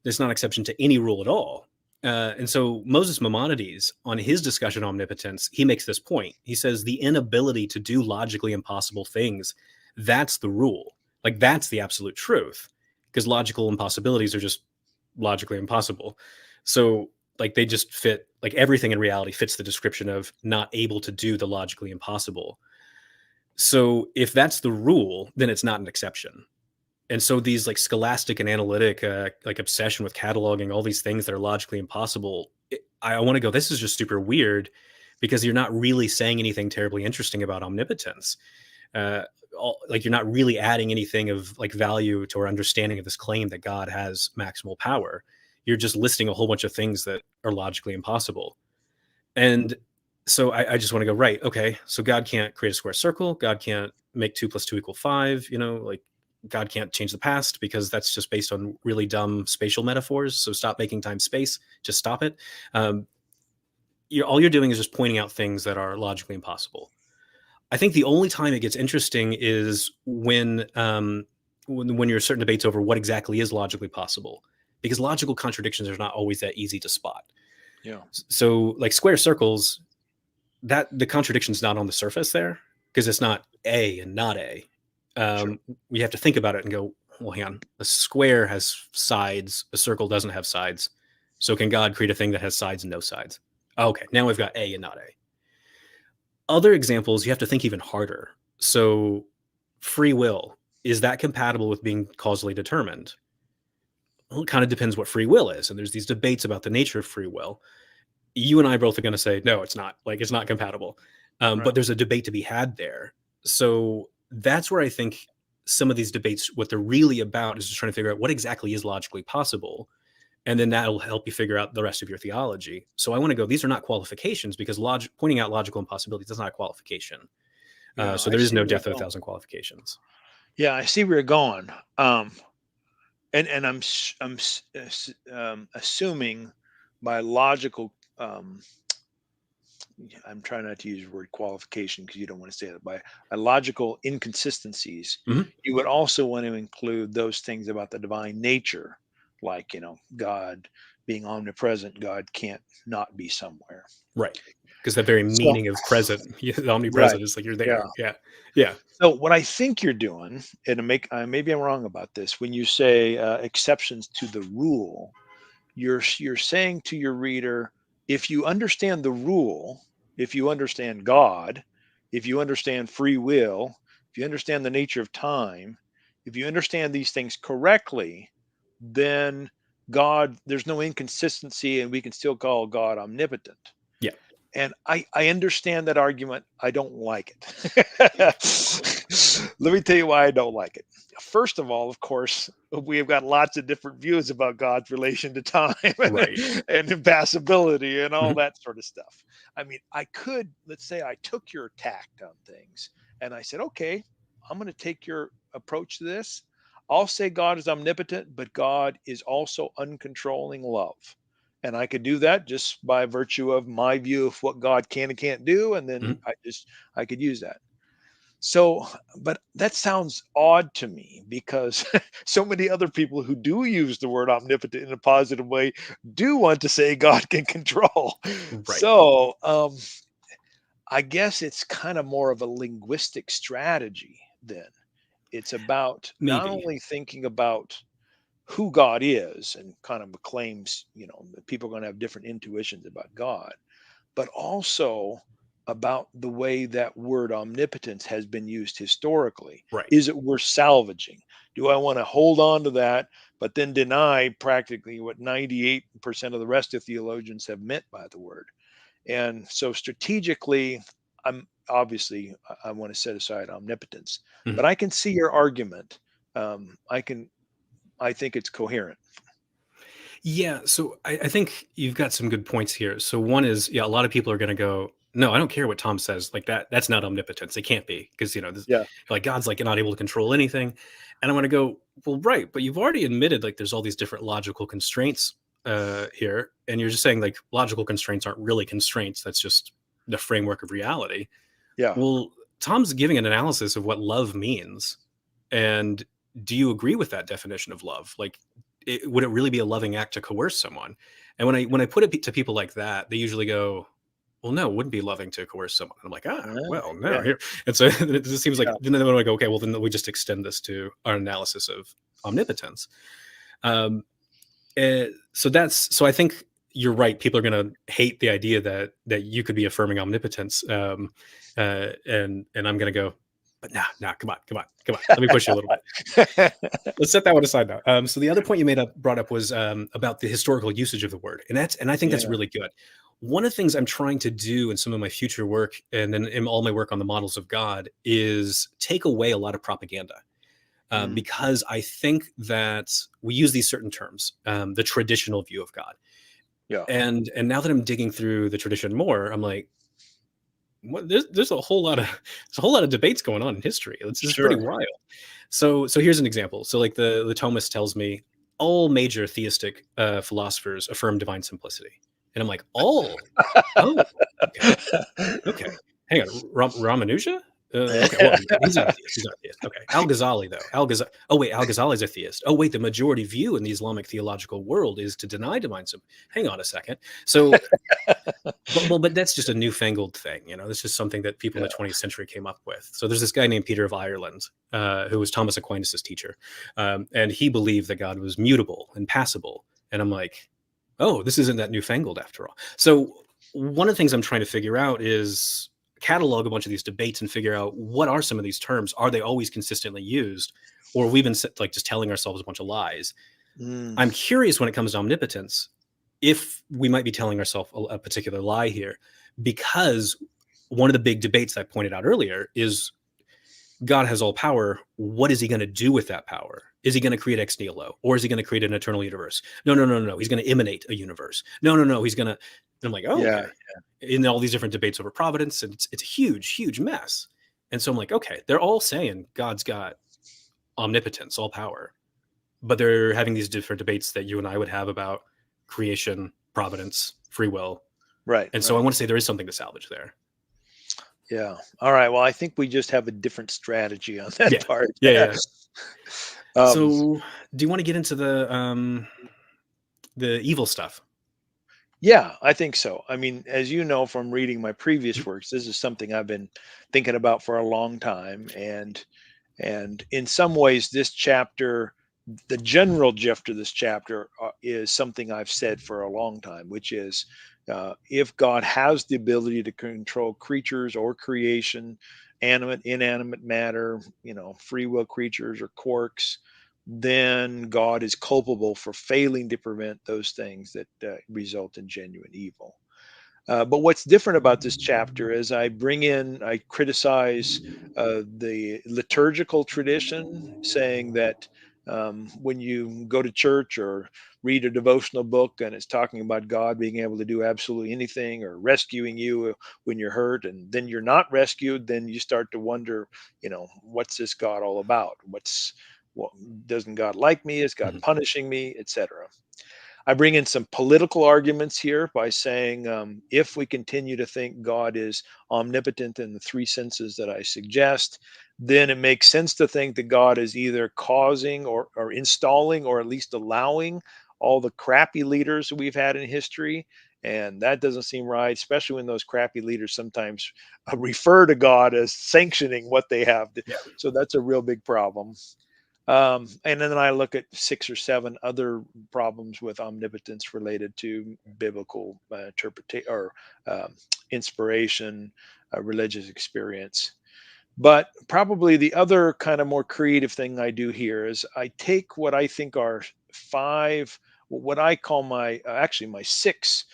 There's not an exception to any rule at all. And so Moses Maimonides, on his discussion on omnipotence, he makes this point. He says the inability to do logically impossible things, that's the rule. Like, that's the absolute truth, because logical impossibilities are just logically impossible. So like, they just fit, like everything in reality fits the description of not able to do the logically impossible. So if that's the rule, then it's not an exception. And so these like scholastic and analytic like obsession with cataloging all these things that are logically impossible, I want to go, this is just super weird, because you're not really saying anything terribly interesting about omnipotence. Like, you're not really adding anything of like value to our understanding of this claim that God has maximal power. You're just listing a whole bunch of things that are logically impossible. And so I just want to go, right, okay, so God can't create a square circle. God can't make 2 + 2 = 5. Like, God can't change the past, because that's just based on really dumb spatial metaphors. So stop making time space. Just stop it. All you're doing is just pointing out things that are logically impossible. I think the only time it gets interesting is when you're certain debates over what exactly is logically possible, because logical contradictions are not always that easy to spot. Yeah. So like square circles, that the contradiction is not on the surface there, because it's not A and not A. Sure. We have to think about it and go, well, hang on, a square has sides, a circle doesn't have sides. So can God create a thing that has sides and no sides? Okay, now we've got A and not A. Other examples, you have to think even harder. So free will, is that compatible with being causally determined? Well, it kind of depends what free will is. And there's these debates about the nature of free will. You and I both are going to say, no, it's not. Like, it's not compatible. Right. But there's a debate to be had there. So that's where I think some of these debates, what they're really about is just trying to figure out what exactly is logically possible. And then that'll help you figure out the rest of your theology. So I want to go, these are not qualifications, because pointing out logical impossibilities, that's not a qualification. Yeah, So I there is see no where you're death of going. 1,000 qualifications. Yeah, I see where you're going. And I'm assuming by logical, I'm trying not to use the word qualification because you don't want to say that, by logical inconsistencies, Mhm. you would also want to include those things about the divine nature, like, God being omnipresent. God can't not be somewhere. Right. Because the very So, meaning of present, the right. omnipresent, is like you're Yeah. there. Yeah. Yeah. So what I think you're doing, and maybe I'm wrong about this, when you say exceptions to the rule, you're saying to your reader, if you understand the rule, if you understand God, if you understand free will, if you understand the nature of time, if you understand these things correctly, then God, there's no inconsistency, and we can still call God omnipotent. Yeah. And I understand that argument. I don't like it. Let me tell you why I don't like it. First of all, of course, we have got lots of different views about God's relation to time Right. and impassibility and all Mhm. that sort of stuff. I mean, let's say I took your tact on things and I said, okay, I'm going to take your approach to this. I'll say God is omnipotent, but God is also uncontrolling love. And I could do that just by virtue of my view of what God can and can't do. And then Mhm. I could use that. So, but that sounds odd to me because so many other people who do use the word omnipotent in a positive way do want to say God can control. Right. So, I guess it's kind of more of a linguistic strategy then. It's about not Maybe. only thinking about who God is and kind of claims, that people are going to have different intuitions about God, but also about the way that word omnipotence has been used historically. Right. Is it worth salvaging? Do I want to hold on to that, but then deny practically what 98% of the rest of theologians have meant by the word? And so strategically, I'm obviously I want to set aside omnipotence, Mhm. but I can see your argument. I think it's coherent. Yeah, so I think you've got some good points here. So one is, yeah, a lot of people are going to go, no, I don't care what Tom says. Like that's not omnipotence. It can't be because Yeah. like God's like not able to control anything. And I'm going to go, well, right, but you've already admitted like there's all these different logical constraints here, and you're just saying like logical constraints aren't really constraints. That's just the framework of reality. Yeah. Well, Tom's giving an analysis of what love means, and do you agree with that definition of love? Like, would it really be a loving act to coerce someone? And when I put it to people like that, they usually go, "Well, no, it wouldn't be loving to coerce someone." And I'm like, well, no, Yeah. here. And so it just seems like Yeah. then I go, okay, well, then we just extend this to our analysis of omnipotence. Um, so I think you're right. People are going to hate the idea that you could be affirming omnipotence, and I'm going to go, but nah, come on. Let me push you a little bit. Let's set that one aside now. So the other point you brought up was about the historical usage of the word, and I think that's Yeah. really good. One of the things I'm trying to do in some of my future work, and then in all my work on the models of God, is take away a lot of propaganda. Because I think that we use these certain terms, the traditional view of God, Yeah. and now that I'm digging through the tradition more, I'm like, what, there's a whole lot of debates going on in history. It's pretty Sure. wild. So here's an example. So like the Thomist tells me all major theistic philosophers affirm divine simplicity, and I'm like, oh, okay. Hang on, Ramanuja? Okay, well, he's not a theist. He's not a theist. Okay, Al-Ghazali though. Oh wait, Al-Ghazali's a theist. Oh wait, the majority view in the Islamic theological world is to deny divine simplicity. Hang on a second. So, but that's just a newfangled thing. That's just something that people in the 20th century came up with. So there's this guy named Peter of Ireland, who was Thomas Aquinas' teacher, and he believed that God was mutable and passible. And I'm like, oh, this isn't that newfangled after all. So one of the things I'm trying to figure out is catalog a bunch of these debates and figure out what are some of these terms. Are they always consistently used, or we've been like just telling ourselves a bunch of lies? I'm curious when it comes to omnipotence, if we might be telling ourselves a particular lie here, because one of the big debates I pointed out earlier is God has all power. What is he going to do with that power? Is he going to create ex nihilo, or is he going to create an eternal universe? No. He's going to emanate a universe. No. He's going to. And I'm like, oh, Yeah. okay. In all these different debates over providence, and it's a huge mess. And so I'm like, okay, they're all saying God's got omnipotence, all power, but they're having these different debates that you and I would have about creation, providence, free will. Right. And so I want to say there is something to salvage there. Yeah. All right. Well, I think we just have a different strategy on that part. Yeah. Um, So do you want to get into the evil stuff? Yeah, I think so. I mean, as you know from reading my previous works, this is something I've been thinking about for a long time, and in some ways, this chapter, the general gist of this chapter, is something I've said for a long time, which is if God has the ability to control creatures or creation, animate, inanimate matter, free will creatures or quarks, then God is culpable for failing to prevent those things that result in genuine evil. But what's different about this chapter is I criticize the liturgical tradition, saying that when you go to church or read a devotional book and it's talking about God being able to do absolutely anything or rescuing you when you're hurt, and then you're not rescued, then you start to wonder, what's this God all about? Well, doesn't God like me? Is God punishing me, etc.? I bring in some political arguments here by saying if we continue to think God is omnipotent in the three senses that I suggest, then it makes sense to think that God is either causing or installing or at least allowing all the crappy leaders we've had in history. And that doesn't seem right, especially when those crappy leaders sometimes refer to God as sanctioning what they have. Yeah. So that's a real big problem. And then I look at 6 or 7 other problems with omnipotence related to biblical interpretation or inspiration, religious experience. But probably the other kind of more creative thing I do here is I take what I think are 5, what I call my 6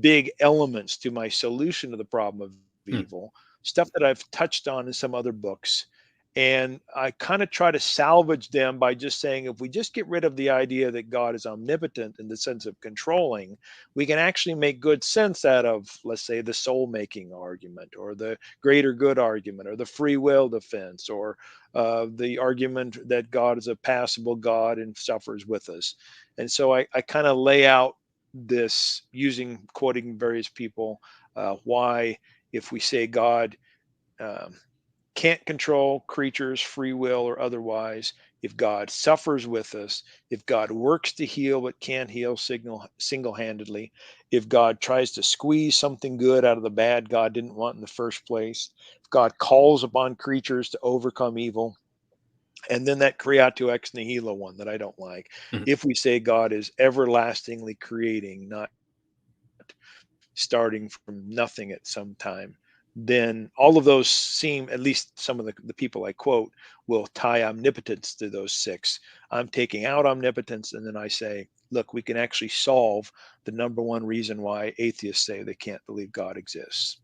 big elements to my solution to the problem of evil. stuff that I've touched on in some other books. And I kind of try to salvage them by just saying, if we just get rid of the idea that God is omnipotent in the sense of controlling, we can actually make good sense out of, let's say, the soul making argument, or the greater good argument, or the free will defense, or the argument that God is a passible God and suffers with us. And so I kind of lay out this quoting various people, why, if we say God um, can't control creatures, free will or otherwise, if God suffers with us, if God works to heal but can't heal single-handedly, if God tries to squeeze something good out of the bad God didn't want in the first place, if God calls upon creatures to overcome evil, and then that creato ex nihilo one that I don't like. Mhm. If we say God is everlastingly creating, not starting from nothing at some time, then all of those seem, at least some of the people I quote, will tie omnipotence to those six. I'm taking out omnipotence, and then I say, look, we can actually solve the number one reason why atheists say they can't believe God exists.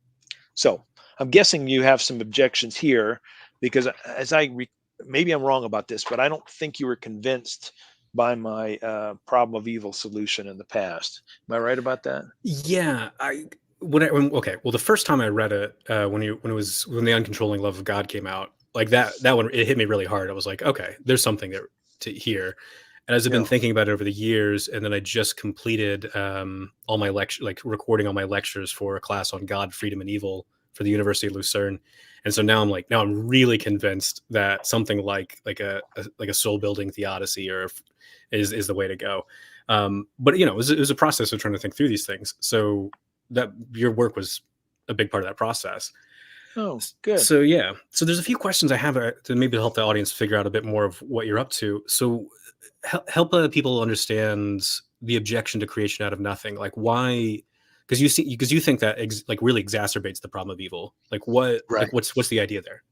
So I'm guessing you have some objections here, because maybe I'm wrong about this, but I don't think you were convinced by my problem of evil solution in the past. Am I right about that? Yeah, okay. Well, the first time I read it, when the uncontrolling love of God came out, like that one, it hit me really hard. I was like, okay, there's something there to hear. And as I've been Yeah. thinking about it over the years, and then I just completed all my recording all my lectures for a class on God, freedom, and evil for the University of Lucerne. And so now I'm really convinced that something like a soul building theodicy is the way to go. But it was a process of trying to think through these things. So that your work was a big part of that process. Oh, good. So yeah, so there's a few questions I have to maybe help the audience figure out a bit more of what you're up to. So help people understand the objection to creation out of nothing. Like, why? Because you think that really exacerbates the problem of evil. Like what? Right. Like what's the idea there?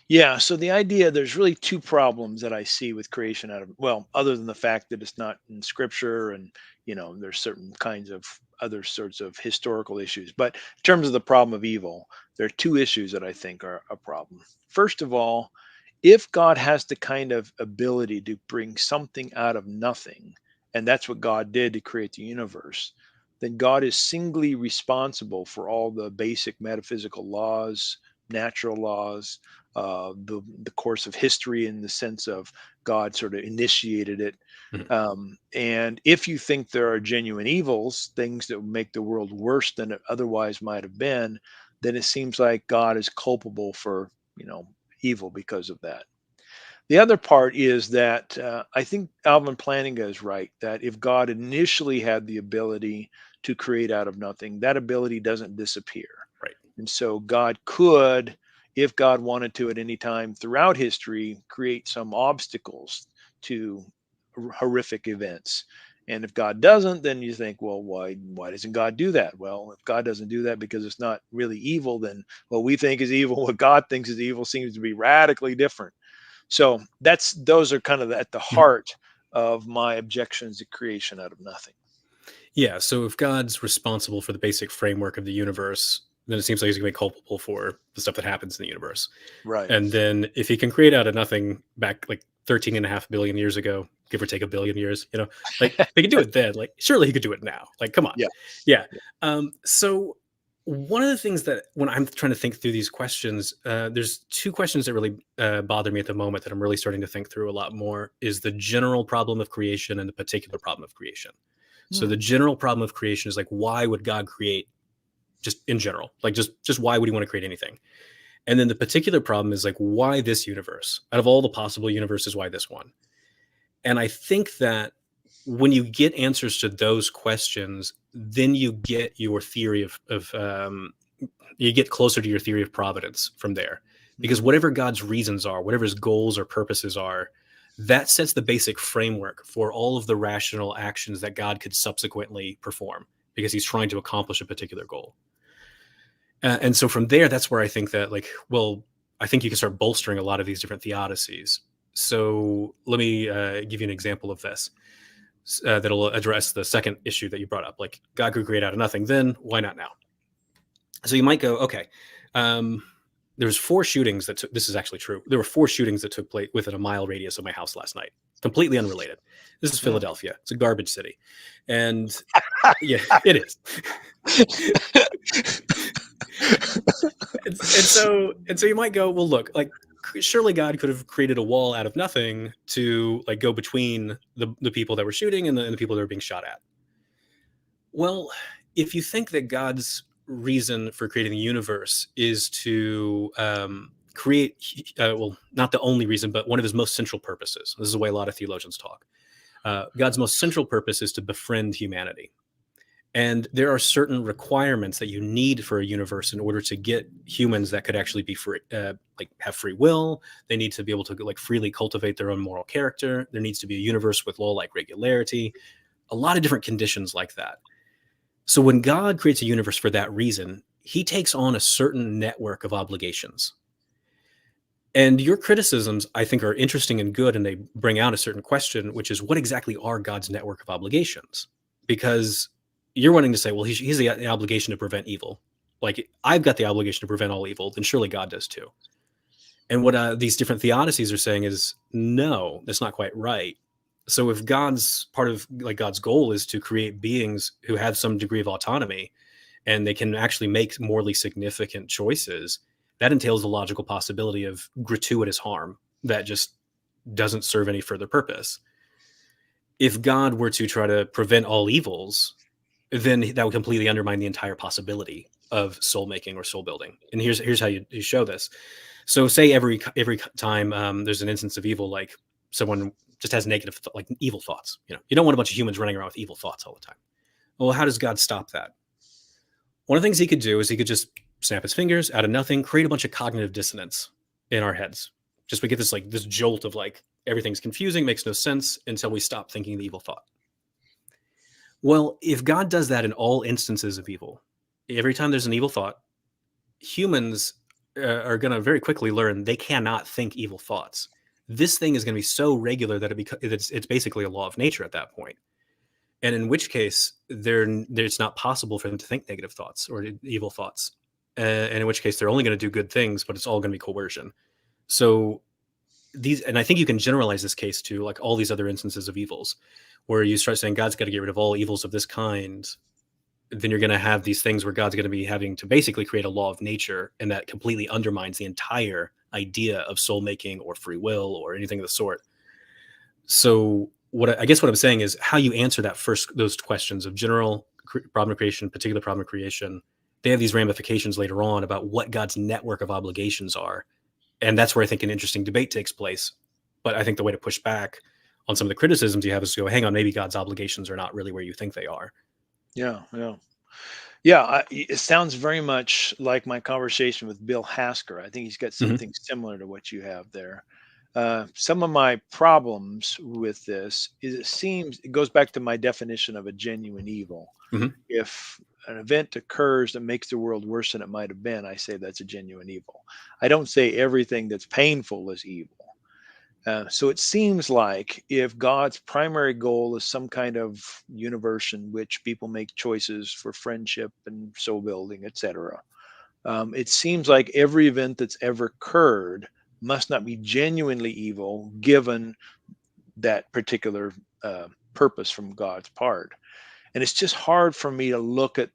Yeah. So the idea, there's really two problems that I see with creation out of, well, other than the fact that it's not in scripture, and, there's certain kinds of other sorts of historical issues. But in terms of the problem of evil, there are two issues that I think are a problem. First of all, if God has the kind of ability to bring something out of nothing, and that's what God did to create the universe, then God is singly responsible for all the basic metaphysical laws, natural laws, the course of history, in the sense of God sort of initiated it. Mhm. And if you think there are genuine evils, things that would make the world worse than it otherwise might have been, then it seems like God is culpable for, evil because of that. The other part is that I think Alvin Plantinga is right, that if God initially had the ability to create out of nothing, that ability doesn't disappear. Right. And so God could, if God wanted to at any time throughout history, create some obstacles to horrific events. And if God doesn't, then you think, well, why doesn't God do that? Well, if God doesn't do that because it's not really evil, then what we think is evil, what God thinks is evil, seems to be radically different. So those are kind of at the Mhm. heart of my objections to creation out of nothing. Yeah. So if God's responsible for the basic framework of the universe, then it seems like he's going to be culpable for the stuff that happens in the universe. Right. And then if he can create out of nothing back like 13.5 billion years ago, give or take a billion years, like he could do it then, like surely he could do it now. Like, come on. Yeah. Yeah. So one of the things that when I'm trying to think through these questions, there's two questions that really bother me at the moment that I'm really starting to think through a lot more, is the general problem of creation and the particular problem of creation. So the general problem of creation is like, why would God create just in general? Like just why would he want to create anything? And then the particular problem is like, why this universe? Out of all the possible universes, why this one? And I think that when you get answers to those questions, then you get your theory of you get closer to your theory of providence from there. Because whatever God's reasons are, whatever his goals or purposes are, that sets the basic framework for all of the rational actions that God could subsequently perform, because he's trying to accomplish a particular goal. And so from there, that's where I think that, like, well, I think you can start bolstering a lot of these different theodicies. So let me give you an example of this that'll address the second issue that you brought up. Like, God could create out of nothing, then why not now? So you might go, okay, There's 4 shootings that this is actually true. There were 4 shootings that took place within a mile radius of my house last night. Completely unrelated. This is Philadelphia. It's a garbage city. And yeah, it is. and so you might go, well, look, like surely God could have created a wall out of nothing to like go between the people that were shooting and the people that were being shot at. Well, if you think that God's reason for creating the universe is to create, well, not the only reason, but one of his most central purposes. This is the way a lot of theologians talk. God's most central purpose is to befriend humanity. And there are certain requirements that you need for a universe in order to get humans that could actually be free, like have free will. They need to be able to like freely cultivate their own moral character. There needs to be a universe with law-like regularity, a lot of different conditions like that. So when God creates a universe for that reason, he takes on a certain network of obligations. And your criticisms, I think, are interesting and good, and they bring out a certain question, which is what exactly are God's network of obligations? Because you're wanting to say, well, he's the obligation to prevent evil. Like, I've got the obligation to prevent all evil, then surely God does too. And what these different theodicies are saying is, no, that's not quite right. So if God's part of like God's goal is to create beings who have some degree of autonomy and they can actually make morally significant choices, that entails the logical possibility of gratuitous harm that just doesn't serve any further purpose. If God were to try to prevent all evils, then that would completely undermine the entire possibility of soul making or soul building. And here's how you show this. So say every time there's an instance of evil, like someone just has negative, like evil thoughts. You don't want a bunch of humans running around with evil thoughts all the time. Well, how does God stop that? One of the things he could do is he could just snap his fingers out of nothing, create a bunch of cognitive dissonance in our heads. Just we get this jolt of like everything's confusing, makes no sense until we stop thinking the evil thought. Well, if God does that in all instances of evil, every time there's an evil thought, humans are going to very quickly learn they cannot think evil thoughts. This thing is going to be so regular that it's basically a law of nature at that point. And in which case, it's not possible for them to think negative thoughts or evil thoughts. And in which case, they're only going to do good things, but it's all going to be coercion. So and I think you can generalize this case to like all these other instances of evils, where you start saying God's got to get rid of all evils of this kind. Then you're going to have these things where God's going to be having to basically create a law of nature, and that completely undermines the entire idea of soul making or free will or anything of the sort. So what I'm saying is how you answer those questions of general problem of creation, particular problem of creation. They have these ramifications later on about what God's network of obligations are. And that's where I think an interesting debate takes place. But I think the way to push back on some of the criticisms you have is to go, hang on, maybe God's obligations are not really where you think they are. Yeah. It sounds very much like my conversation with Bill Hasker. I think he's got something similar to what you have there. Some of my problems with this is it goes back to my definition of a genuine evil. If an event occurs that makes the world worse than it might have been, I say that's a genuine evil. I don't say everything that's painful is evil. So it seems like if God's primary goal is some kind of universe in which people make choices for friendship and soul building, etc., it seems like every event that's ever occurred must not be genuinely evil given that particular purpose from God's part. And it's just hard for me to look at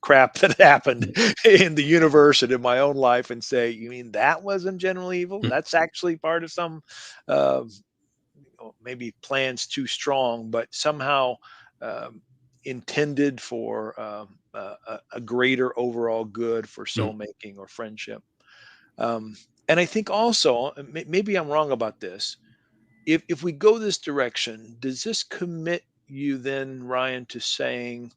crap that happened in the universe and in my own life and say, you mean that wasn't generally evil? That's actually part of some maybe plans too strong, but somehow intended for a greater overall good for soul making or friendship. And I think also, maybe I'm wrong about this. If we go this direction, does this commit you then, Ryan, to saying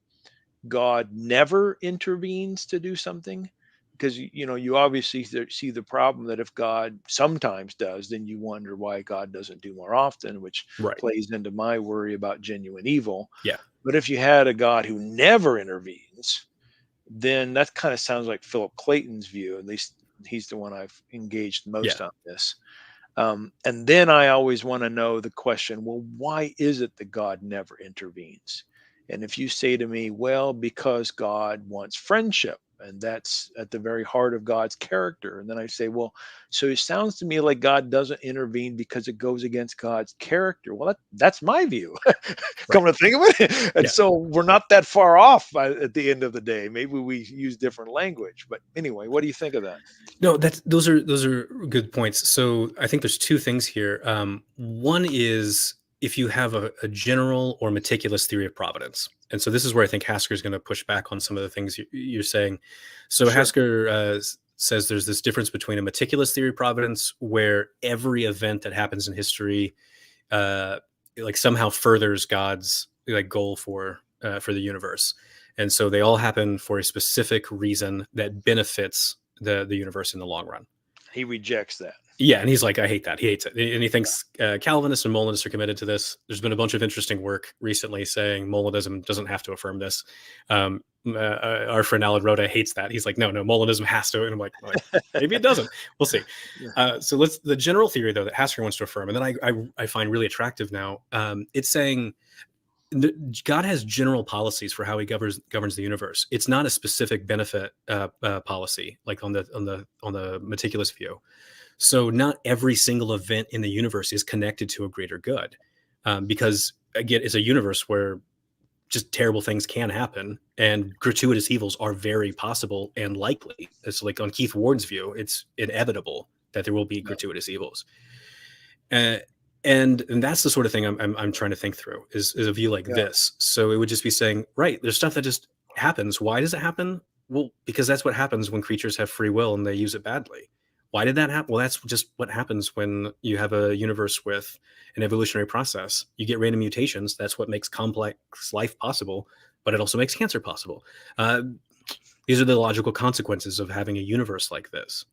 God never intervenes to do something? Because you obviously see the problem that if God sometimes does, then you wonder why God doesn't do more often, which plays into my worry about genuine evil. Yeah. But if you had a God who never intervenes, then that kind of sounds like Philip Clayton's view. At least he's the one I've engaged most on this. And then I always want to know the question, well, why is it that God never intervenes? And if you say to me, well, because God wants friendship, And that's at the very heart of God's character. And then I say, well, so it sounds to me like God doesn't intervene because it goes against God's character. Well, that's my view. Come to think of it. And Yeah. so we're not that far off at the end of the day. Maybe we use different language. But anyway, what do you think of that? No, those are good points. So I think there's two things here. One is if you have a general or meticulous theory of providence. And so this is where I think Hasker is going to push back on some of the things you're saying. So Sure. Hasker says there's this difference between a meticulous theory of providence where every event that happens in history like somehow furthers God's like goal for the universe. And so they all happen for a specific reason that benefits the universe in the long run. He rejects that. Yeah, and he's like, I hate that. He hates it. And he thinks Calvinists and Mullinists are committed to this. There's been a bunch of interesting work recently saying Mullinism doesn't have to affirm this. Our friend Alan Rhoda hates that. He's like, no, Mullinism has to. And I'm like maybe it doesn't. We'll see. So the general theory, though, that Hasker wants to affirm, and then I find really attractive now, it's saying God has general policies for how he governs the universe. It's not a specific benefit policy, like on the meticulous view. So not every single event in the universe is connected to a greater good, because again, it's a universe where just terrible things can happen, and gratuitous evils are very possible and likely. It's like on Keith Ward's view, it's inevitable that there will be gratuitous evils, and that's the sort of thing I'm trying to think through is a view like this. So it would just be saying, right, there's stuff that just happens. Why does it happen? Well, because that's what happens when creatures have free will and they use it badly. Why did that happen? Well, that's just what happens when you have a universe with an evolutionary process. You get random mutations. That's what makes complex life possible, but it also makes cancer possible. These are the logical consequences of having a universe like this.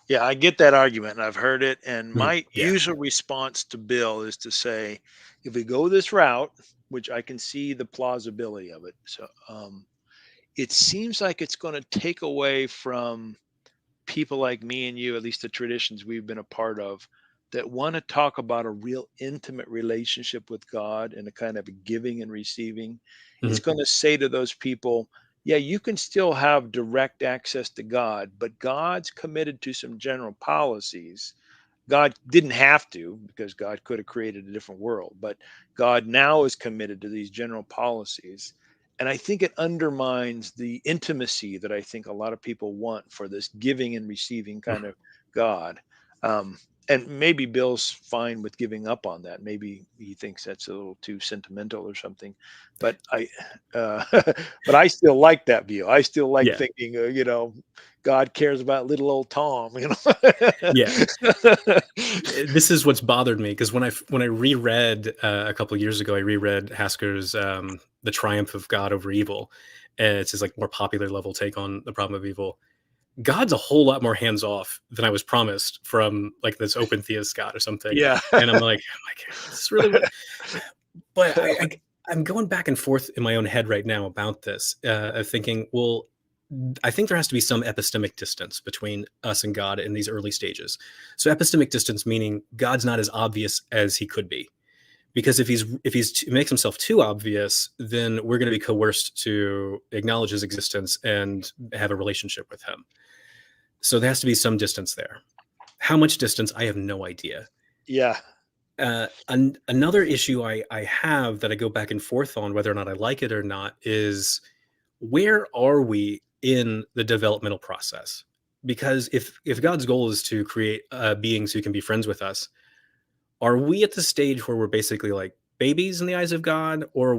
Yeah, I get that argument, and I've heard it. And my usual response to Bill is to say, if we go this route, which I can see the plausibility of it, so it seems like it's going to take away from people like me and you, at least the traditions we've been a part of, that want to talk about a real intimate relationship with God and a kind of a giving and receiving. It's going to say to those people, yeah, you can still have direct access to God, but God's committed to some general policies. God didn't have to, because God could have created a different world, but God now is committed to these general policies. And I think it undermines the intimacy that I think a lot of people want for this giving and receiving kind of God. And maybe Bill's fine with giving up on that. Maybe he thinks that's a little too sentimental or something. But but I still like that view. I still like thinking, God cares about little old Tom. This is what's bothered me, because when I reread a couple of years ago, I reread Hasker's The Triumph of God Over Evil, and it's his like more popular level take on the problem of evil. God's a whole lot more hands off than I was promised from like this open theist God or something. Yeah. And I'm like, this is really what... But I'm going back and forth in my own head right now about this, of thinking, well, I think there has to be some epistemic distance between us and God in these early stages. So epistemic distance meaning God's not as obvious as he could be. Because if he makes himself too obvious, then we're going to be coerced to acknowledge his existence and have a relationship with him. So there has to be some distance there. How much distance? I have no idea. Yeah. Another issue I have that I go back and forth on whether or not I like it or not is, where are we in the developmental process? Because if God's goal is to create beings who can be friends with us, are we at the stage where we're basically like babies in the eyes of God, or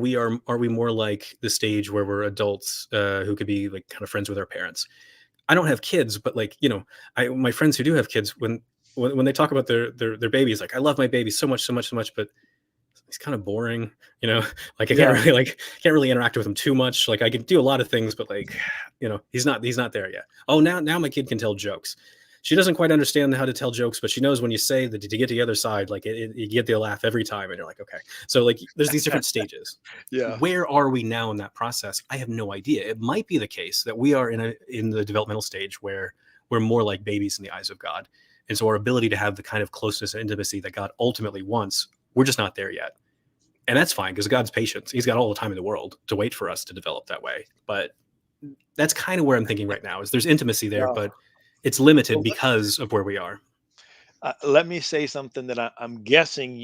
are we more like the stage where we're adults who could be like kind of friends with our parents? I don't have kids, but like, my friends who do have kids, when they talk about their babies, like, I love my baby so much, but he's kind of boring, like I can't really interact with him too much. Like I can do a lot of things, but like, he's not there yet. Oh, now my kid can tell jokes. She doesn't quite understand how to tell jokes, but she knows when you say that to get to the other side, like you get the laugh every time, and you're like, okay. So like, there's these different stages. Yeah. Where are we now in that process? I have no idea. It might be the case that we are in the developmental stage where we're more like babies in the eyes of God, and so our ability to have the kind of closeness and intimacy that God ultimately wants, we're just not there yet. And that's fine, because God's patient. He's got all the time in the world to wait for us to develop that way. But that's kind of where I'm thinking right now. Is there's intimacy there, Yeah. but it's limited Well, because of where we are. let me say something that I'm guessing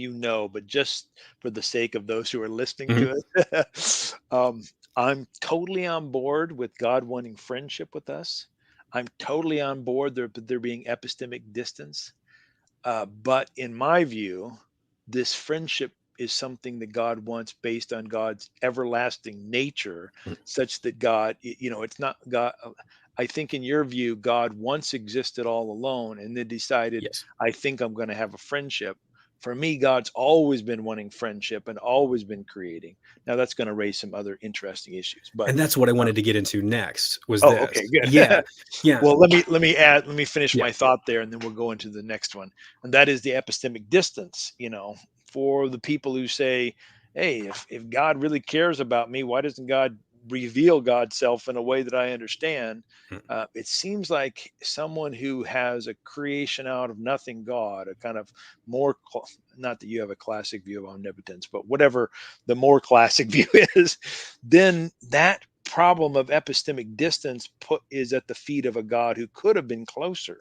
but just for the sake of those who are listening Mhm. to it, I'm totally on board with God wanting friendship with us. I'm totally on board there being epistemic distance. But in my view, this friendship is something that God wants based on God's everlasting nature, Mhm. such that it's not God. I think in your view, God once existed all alone and then decided, Yes. I think I'm going to have a friendship. For me, God's always been wanting friendship and always been creating. Now, that's going to raise some other interesting issues. But And that's what I wanted to get into next was oh, this. okay, good. Yeah. Yeah. Well, let me finish Yeah. my thought there, and then we'll go into the next one, and that is the epistemic distance. For the people who say, "Hey, if God really cares about me, why doesn't God reveal God's self in a way that I understand?" Mm. It seems like someone who has a creation out of nothing God, a kind of not that you have a classic view of omnipotence, but whatever the more classic view is, then that problem of epistemic distance is at the feet of a God who could have been closer.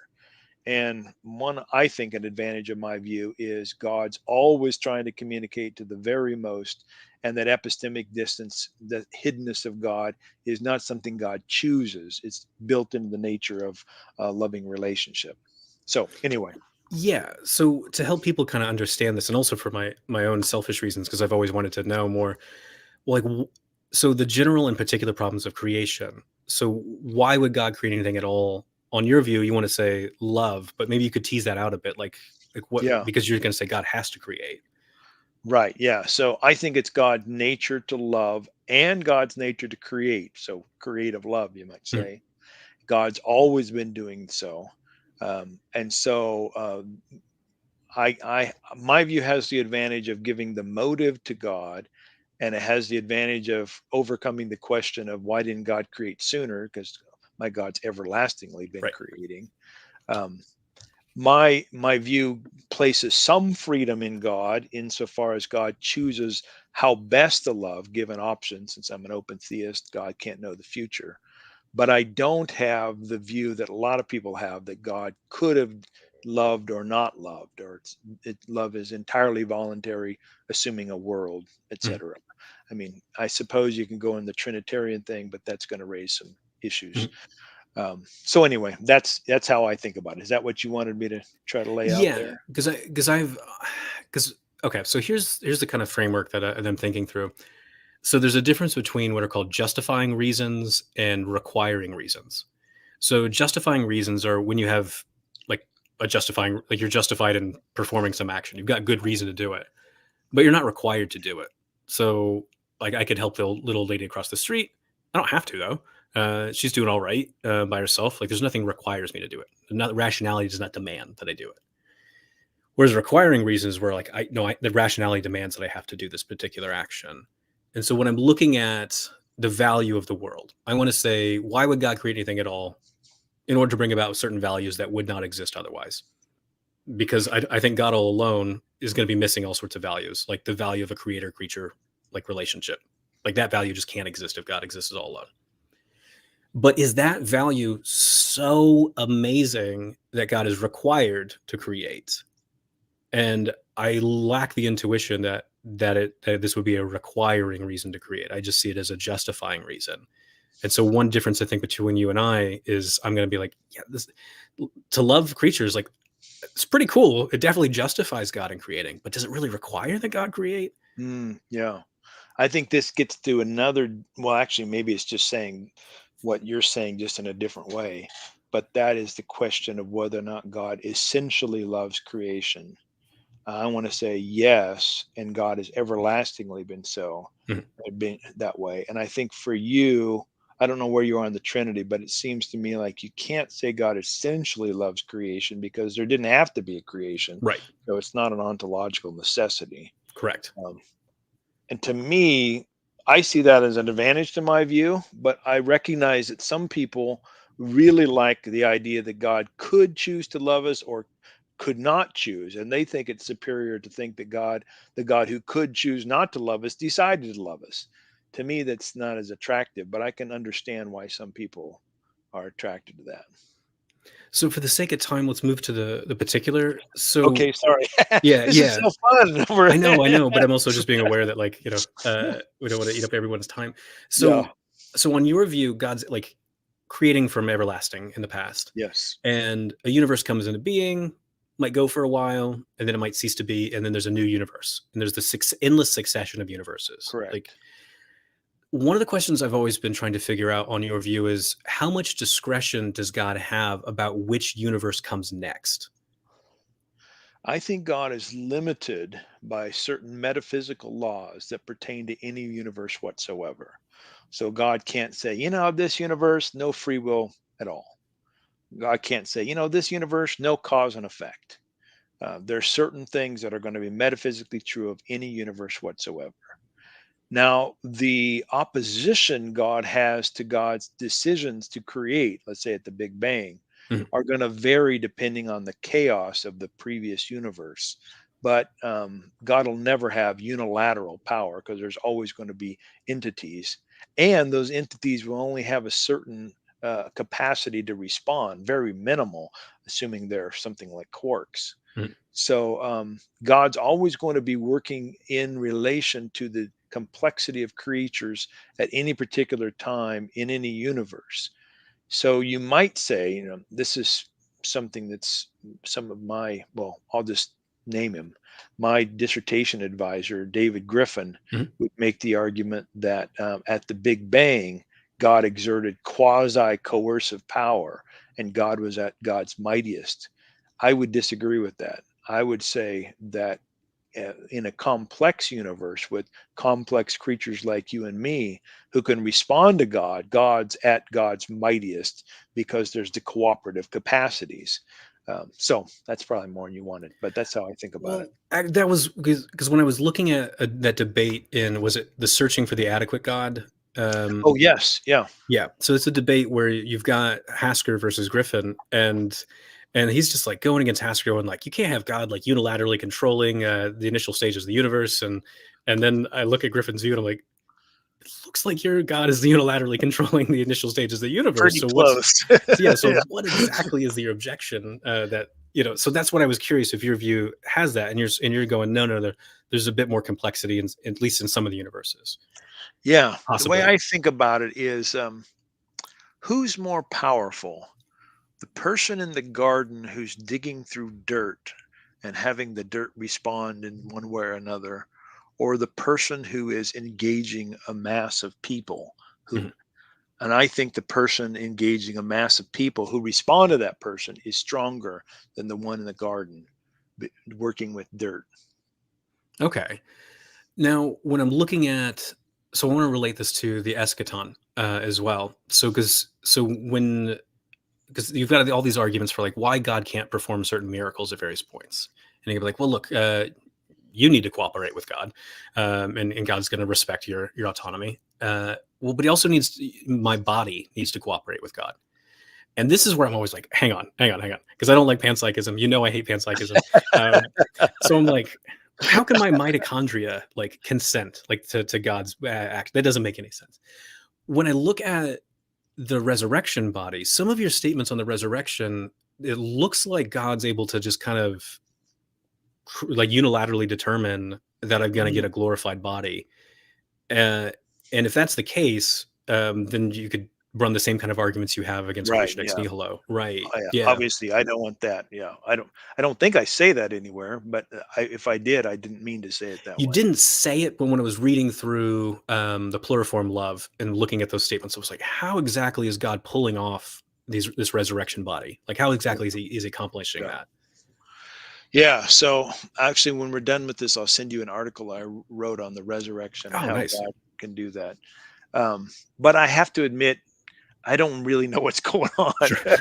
And one, I think, an advantage of my view is God's always trying to communicate to the very most, and that epistemic distance, the hiddenness of God, is not something God chooses. It's built into the nature of a loving relationship. So, anyway, Yeah. So to help people kind of understand this, and also for my own selfish reasons, because I've always wanted to know more, like, so the general and particular problems of creation. So why would God create anything at all? On your view, you want to say love, but maybe you could tease that out a bit, like what? yeah, Because you're going to say God has to create. right. Yeah. So I think it's God's nature to love and God's nature to create. So creative love, you might Mhm. say. God's always been doing so. And so my view has the advantage of giving the motive to God, and it has the advantage of overcoming the question of why didn't God create sooner? Because my God's everlastingly been Right. creating. Um, my view places some freedom in God insofar as God chooses how best to love, given options. Since I'm an open theist, God can't know the future. But I don't have the view that a lot of people have, that God could have loved or not loved, or love is entirely voluntary, assuming a world, Mhm. etc. I mean, I suppose you can go in the Trinitarian thing, but that's going to raise some issues. Mhm. So anyway, that's how I think about it. Is that what you wanted me to try to lay out Yeah, there? because okay. So here's the kind of framework that I'm thinking through. So there's a difference between what are called justifying reasons and requiring reasons. So justifying reasons are when you have like like you're justified in performing some action. You've got good reason to do it, but you're not required to do it. So like I could help the little lady across the street. I don't have to though. She's doing all right by herself. Like there's nothing requires me to do it. Not rationality does not demand that I do it. Whereas requiring reasons where like the rationality demands that I have to do this particular action. And so when I'm looking at the value of the world, I want to say, why would God create anything at all in order to bring about certain values that would not exist otherwise? Because I think God all alone is going to be missing all sorts of values, like the value of a creator creature like relationship. Like that value just can't exist if God exists all alone. But is that value so amazing that God is required to create? And I lack the intuition that this would be a requiring reason to create. I just see it as a justifying reason. And so one difference I think between you and I is I'm going to be like, yeah, this to love creatures, like it's pretty cool. It definitely justifies God in creating, but does it really require that God create? Yeah. I think this gets to another, well, actually, maybe it's just saying what you're saying just in a different way. But that is the question of whether or not God essentially loves creation. I want to say yes, and God has everlastingly been so, Mhm. been that way. And I think for you, I don't know where you are in the Trinity, but it seems to me like you can't say God essentially loves creation because there didn't have to be a creation. Right. So it's not an ontological necessity. Correct. Um, and to me, I see that as an advantage to my view, but I recognize that some people really like the idea that God could choose to love us or could not choose. And they think it's superior to think that God, the God who could choose not to love us, decided to love us. To me, that's not as attractive, but I can understand why some people are attracted to that. So for the sake of time, let's move to the particular. So Okay, sorry. yeah, This is yeah. so fun. I know, but I'm also just being aware that, like, we don't want to eat up everyone's time. Yeah. So on your view, God's like creating from everlasting in the past, Yes. and a universe comes into being, might go for a while, and then it might cease to be, and then there's a new universe, and there's the endless succession of universes. Like, Correct. one of the questions I've always been trying to figure out on your view is how much discretion does God have about which universe comes next? I think God is limited by certain metaphysical laws that pertain to any universe whatsoever. So God can't say, this universe, no free will at all. God can't say, this universe, no cause and effect. There are certain things that are going to be metaphysically true of any universe whatsoever. Now, the opposition God has to God's decisions to create, let's say at the Big Bang, Mhm. are going to vary depending on the chaos of the previous universe. But God will never have unilateral power because there's always going to be entities. And those entities will only have a certain capacity to respond, very minimal, assuming they're something like quarks. Mhm. So God's always going to be working in relation to the complexity of creatures at any particular time in any universe. So you might say, this is something that's some of my, well, I'll just name him. My dissertation advisor, David Griffin, Mhm. would make the argument that at the Big Bang, God exerted quasi coercive power and God was at God's mightiest. I would disagree with that. I would say that in a complex universe with complex creatures like you and me who can respond to God, God's at God's mightiest because there's the cooperative capacities. So that's probably more than you wanted, but that's how I think about it. Well, that was because when I was looking at that debate in, was it the Searching for the Adequate God? Oh, yes. Yeah. Yeah. So it's a debate where you've got Hasker versus Griffin, and he's just like going against Hasker, going like, you can't have God like unilaterally controlling the initial stages of the universe, and then I look at Griffin's view and I'm like, it looks like your God is unilaterally controlling the initial stages of the universe. Pretty So what's close. yeah? So Yeah. what exactly is your objection that So that's what I was curious if your view has that, and you're going no, there's a bit more complexity in at least in some of the universes, Yeah. The way possibly. I think about it is who's more powerful? The person in the garden who's digging through dirt and having the dirt respond in one way or another, or the person who is engaging a mass of people who, Mhm. and I think the person engaging a mass of people who respond to that person is stronger than the one in the garden working with dirt. Okay. Now, when I'm looking at, so I want to relate this to the eschaton as well. Because you've got all these arguments for like why God can't perform certain miracles at various points, and you can be like, well, look, you need to cooperate with God, and God's going to respect your autonomy. Well, but he also my body needs to cooperate with God. And this is where I'm always like, hang on, because I don't like panpsychism. I hate panpsychism. So I'm like, how can my mitochondria like consent like to God's act? That doesn't make any sense. When I look at the resurrection body, some of your statements on the resurrection, it looks like God's able to just kind of like unilaterally determine that I'm going to get a glorified body. And if that's the case, then you could run the same kind of arguments you have against Right. creation ex Yeah. nihilo. Right. Yeah, Yeah. obviously, I don't want that. Yeah, I don't think I say that anywhere. But if I did, I didn't mean to say it that You way. didn't say it, but when I was reading through the pluriform love and looking at those statements, I was like, how exactly is God pulling off this resurrection body? Like, how exactly is he accomplishing Yeah. that? Yeah. So actually, when we're done with this, I'll send you an article I wrote on the resurrection and Oh, how nice. God can do that. But I have to admit, I don't really know what's going on. Sure.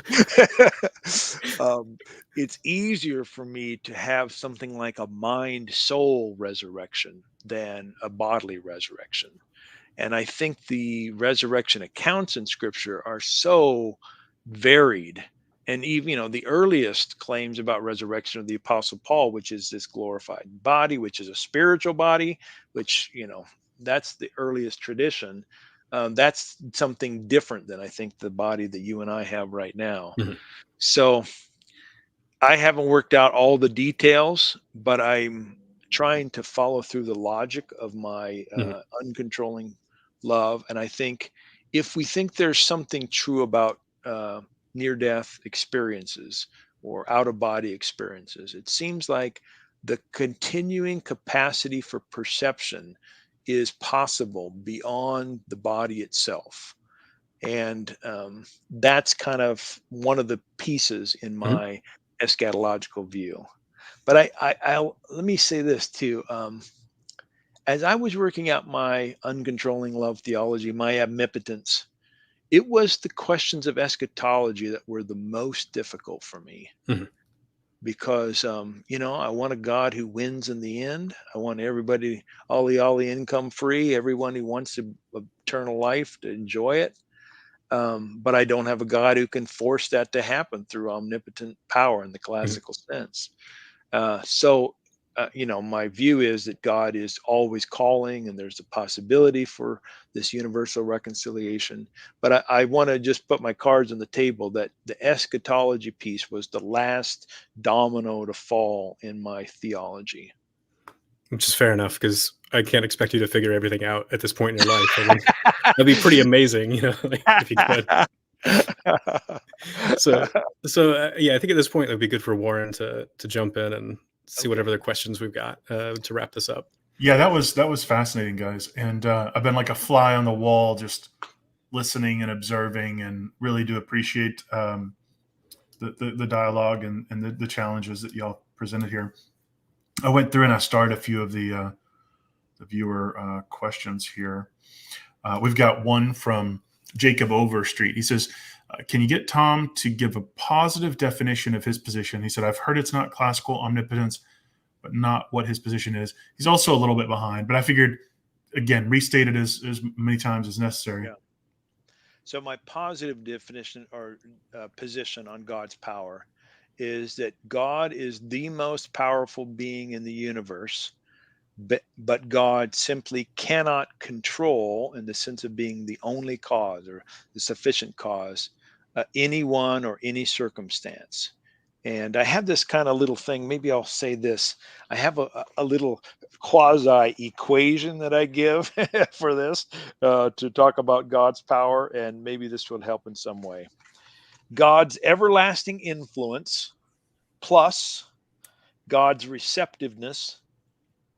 It's easier for me to have something like a mind soul resurrection than a bodily resurrection. And I think the resurrection accounts in scripture are so varied. And even, the earliest claims about resurrection of the Apostle Paul, which is this glorified body, which is a spiritual body, which, that's the earliest tradition. That's something different than I think the body that you and I have right now. Mhm. So I haven't worked out all the details, but I'm trying to follow through the logic of my Mhm. uncontrolling love. And I think if we think there's something true about near death experiences or out of body experiences, it seems like the continuing capacity for perception is possible beyond the body itself. And that's kind of one of the pieces in Mhm. my eschatological view. But I'll let me say this too. As I was working out my uncontrolling love theology, my omnipotence, it was the questions of eschatology that were the most difficult for me Mhm. because, I want a God who wins in the end. I want everybody, all the income free, everyone who wants eternal life to enjoy it. But I don't have a God who can force that to happen through omnipotent power in the Mhm. classical sense. My view is that God is always calling, and there's a possibility for this universal reconciliation. But I want to just put my cards on the table that the eschatology piece was the last domino to fall in my theology. Which is fair enough, because I can't expect you to figure everything out at this point in your life. I mean, that'd be pretty amazing, like, if you could. So, yeah, I think at this point it'd be good for Warren to jump in and see what Okay. other questions we've got to wrap this up. Yeah, that was fascinating, guys. And I've been like a fly on the wall, just listening and observing, and really do appreciate the dialogue and the challenges that y'all presented here. I went through and I starred a few of the viewer questions here. We've got one from Jacob Overstreet. He says, can you get Tom to give a positive definition of his position? He said, I've heard it's not classical omnipotence, but not what his position is. He's also a little bit behind, but I figured, again, restate it as many times as necessary. Yeah. So my positive definition or position on God's power is that God is the most powerful being in the universe, but God simply cannot control, in the sense of being the only cause or the sufficient cause, anyone or any circumstance. And I have this kind of little thing. Maybe I'll say this. I have a little quasi equation that I give for this to talk about God's power, and maybe this will help in some way. God's everlasting influence plus God's receptiveness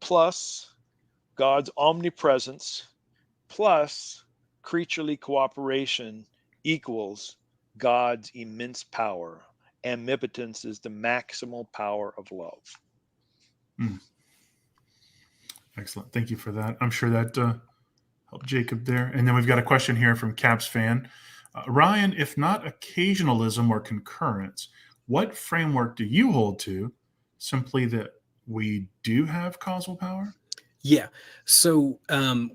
plus God's omnipresence plus creaturely cooperation equals God's immense power. Amipotence is the maximal power of love. Mm. Excellent. Thank you for that. I'm sure that helped Jacob there. And then we've got a question here from Caps fan. Ryan, if not occasionalism or concurrence, what framework do you hold to? Simply that we do have causal power? Yeah. So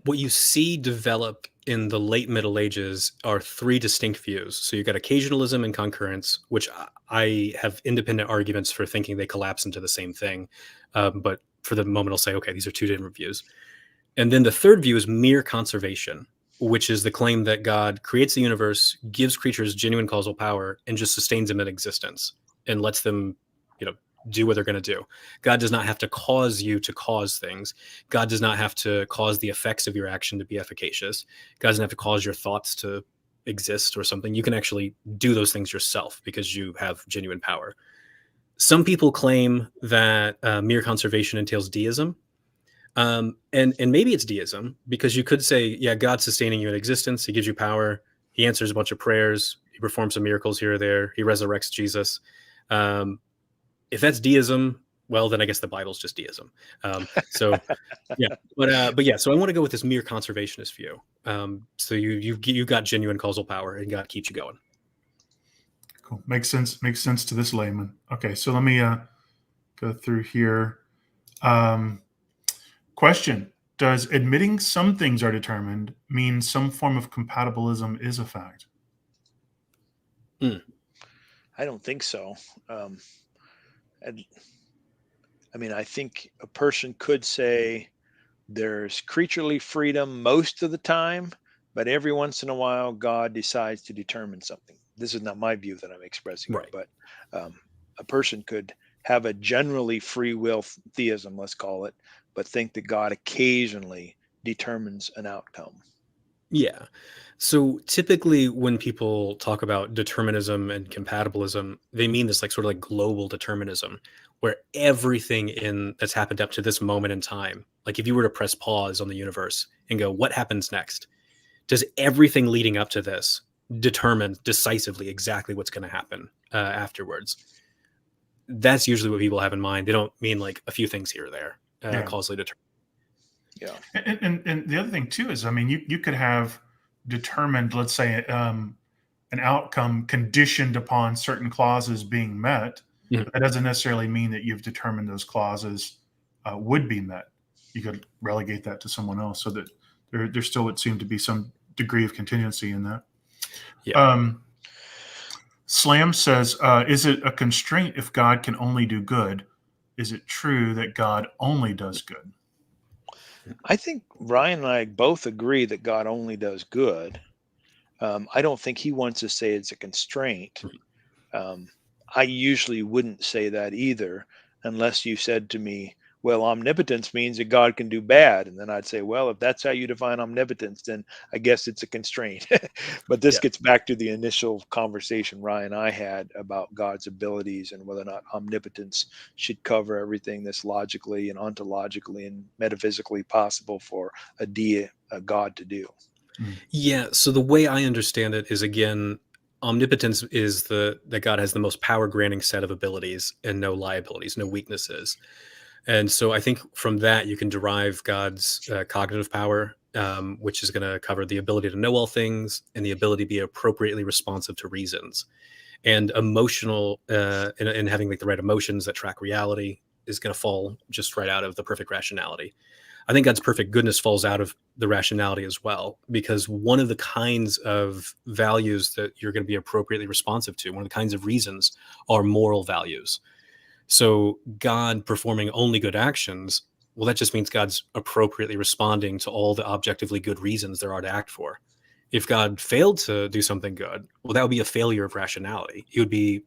what you see develop in the late Middle Ages are three distinct views. So you've got occasionalism and concurrence, which I have independent arguments for thinking they collapse into the same thing. But for the moment, I'll say, okay, these are two different views. And then the third view is mere conservation, which is the claim that God creates the universe, gives creatures genuine causal power, and just sustains them in existence and lets them, do what they're going to do. God does not have to cause you to cause things. God does not have to cause the effects of your action to be efficacious. God doesn't have to cause your thoughts to exist or something. You can actually do those things yourself because you have genuine power. Some people claim that mere conservation entails deism. And maybe it's deism, because you could say, yeah, God's sustaining you in existence. He gives you power. He answers a bunch of prayers. He performs some miracles here or there. He resurrects Jesus. If that's deism, well, then I guess the Bible's just deism. So yeah, but yeah, so I want to go with this mere conservationist view. So you've got genuine causal power, and God keeps you going. Cool. Makes sense to this layman. Okay, so let me go through here. Question: does admitting some things are determined mean some form of compatibilism is a fact? I don't think so. I mean, I think a person could say, There's creaturely freedom most of the time, but every once in a while, God decides to determine something. This is not my view that I'm expressing here, Right. but a person could have a generally free will theism, let's call it, but think that God occasionally determines an outcome. Yeah. So typically when people talk about determinism and compatibilism, they mean this like sort of like global determinism, where everything in that's happened up to this moment in time, like if you were to press pause on the universe and go, what happens next? Does everything leading up to this determine decisively exactly what's going to happen afterwards? That's usually what people have in mind. They don't mean like a few things here or there, Yeah. causally determined. Yeah. And the other thing too is, I mean, you could have determined, let's say, an outcome conditioned upon certain clauses being met. Mhm. But that doesn't necessarily mean that you've determined those clauses would be met. You could relegate that to someone else, so that there still would seem to be some degree of contingency in that. Yeah. Slam says, is it a constraint if God can only do good? Is it true that God only does good? I think Ryan and I both agree that God only does good. I don't think he wants to say it's a constraint. Um, I usually wouldn't say that either, unless you said to me, well, omnipotence means that God can do bad. And then I'd say, well, if that's how you define omnipotence, then I guess it's a constraint. But this Yeah. gets back to the initial conversation Ryan and I had about God's abilities and whether or not omnipotence should cover everything that's logically and ontologically and metaphysically possible for a God to do. Yeah. So the way I understand it is, again, omnipotence is that God has the most power granting set of abilities and no liabilities, no weaknesses. And so I think from that you can derive God's cognitive power, which is going to cover the ability to know all things and the ability to be appropriately responsive to reasons. And emotional and having like the right emotions that track reality is going to fall just right out of the perfect rationality. I think God's perfect goodness falls out of the rationality as well, because one of the kinds of values that you're going to be appropriately responsive to, one of the kinds of reasons, are moral values. So God performing only good actions, well, that just means God's appropriately responding to all the objectively good reasons there are to act for. If God failed to do something good, well, that would be a failure of rationality. He would be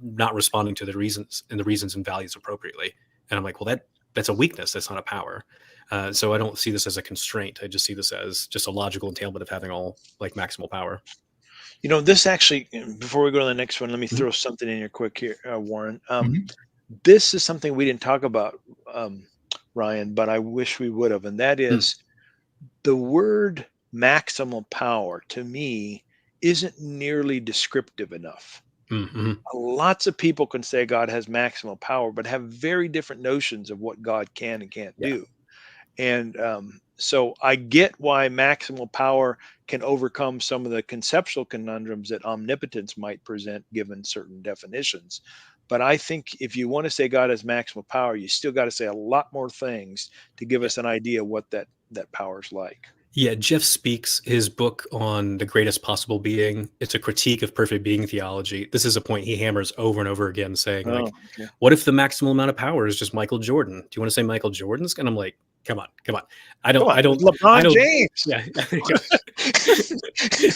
not responding to the reasons and values appropriately. And I'm like, well, that's a weakness. That's not a power. So I don't see this as a constraint. I just see this as just a logical entailment of having all like maximal power. This actually, before we go to the next one, let me Mhm. throw something in here quick here, Warren. Mhm. This is something we didn't talk about, Ryan, but I wish we would have. And that Mm. is the word maximal power to me isn't nearly descriptive enough. Mhm. Lots of people can say God has maximal power, but have very different notions of what God can and can't Yeah. do. And so I get why maximal power can overcome some of the conceptual conundrums that omnipotence might present given certain definitions. But I think if you want to say God has maximal power, you still got to say a lot more things to give Yeah. us an idea what that power's like. Yeah, Jeff Speaks, his book on the greatest possible being, it's a critique of perfect being theology. This is a point he hammers over and over again, saying, Oh, like, okay. what if the maximal amount of power is just Michael Jordan? Do you want to say Michael Jordan's? And I'm like, come on, come on. I Come don't, on, I it's don't, I LeBron don't, James. yeah.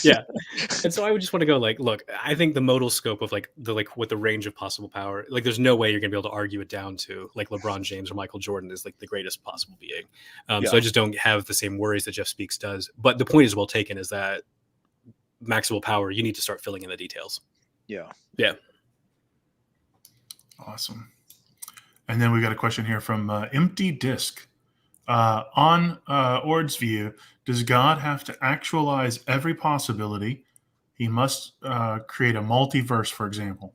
Yeah. And so I would just want to go like, look, I think the modal scope of like what the range of possible power, like there's no way you're gonna be able to argue it down to like LeBron James or Michael Jordan is like the greatest possible being. So Yeah, I just don't have the same worries that Jeff Speaks does. But the point is well taken, is that maximal power, you need to start filling in the details. yeah. Yeah. Awesome. And then we got a question here from Empty Disc. On Ord's view, does God have to actualize every possibility? He must create a multiverse, for example.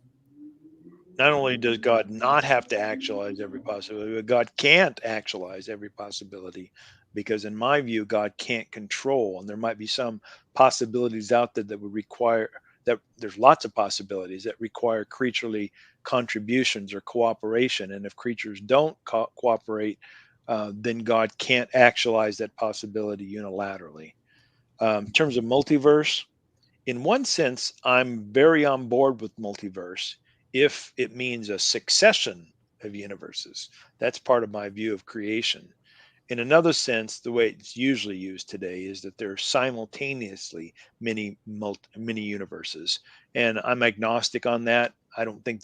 Not only does God not have to actualize every possibility, but God can't actualize every possibility because, in my view, God can't control. And there might be some possibilities out there that would require that there's lots of possibilities that require creaturely contributions or cooperation. And if creatures don't cooperate, then God can't actualize that possibility unilaterally. In terms of multiverse, in one sense, I'm very on board with multiverse if it means a succession of universes. That's part of my view of creation. in another sense, the way it's usually used today is that there are simultaneously many universes, and I'm agnostic on that. I don't think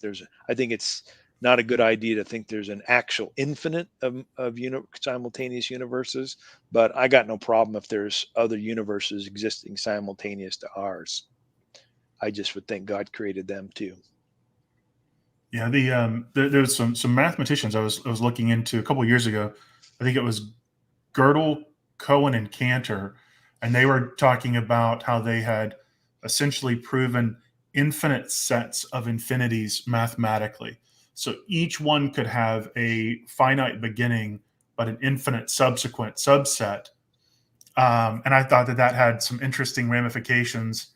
I think it's not a good idea to think there's an actual infinite of simultaneous universes, but I got no problem if there's other universes existing simultaneous to ours. I just would think God created them too. Yeah, there's some mathematicians I was looking into a couple of years ago. I think it was Gödel, Cohen, and Cantor, and they were talking about how they had essentially proven infinite sets of infinities mathematically. So each one could have a finite beginning, but an infinite subsequent subset. And I thought that had some interesting ramifications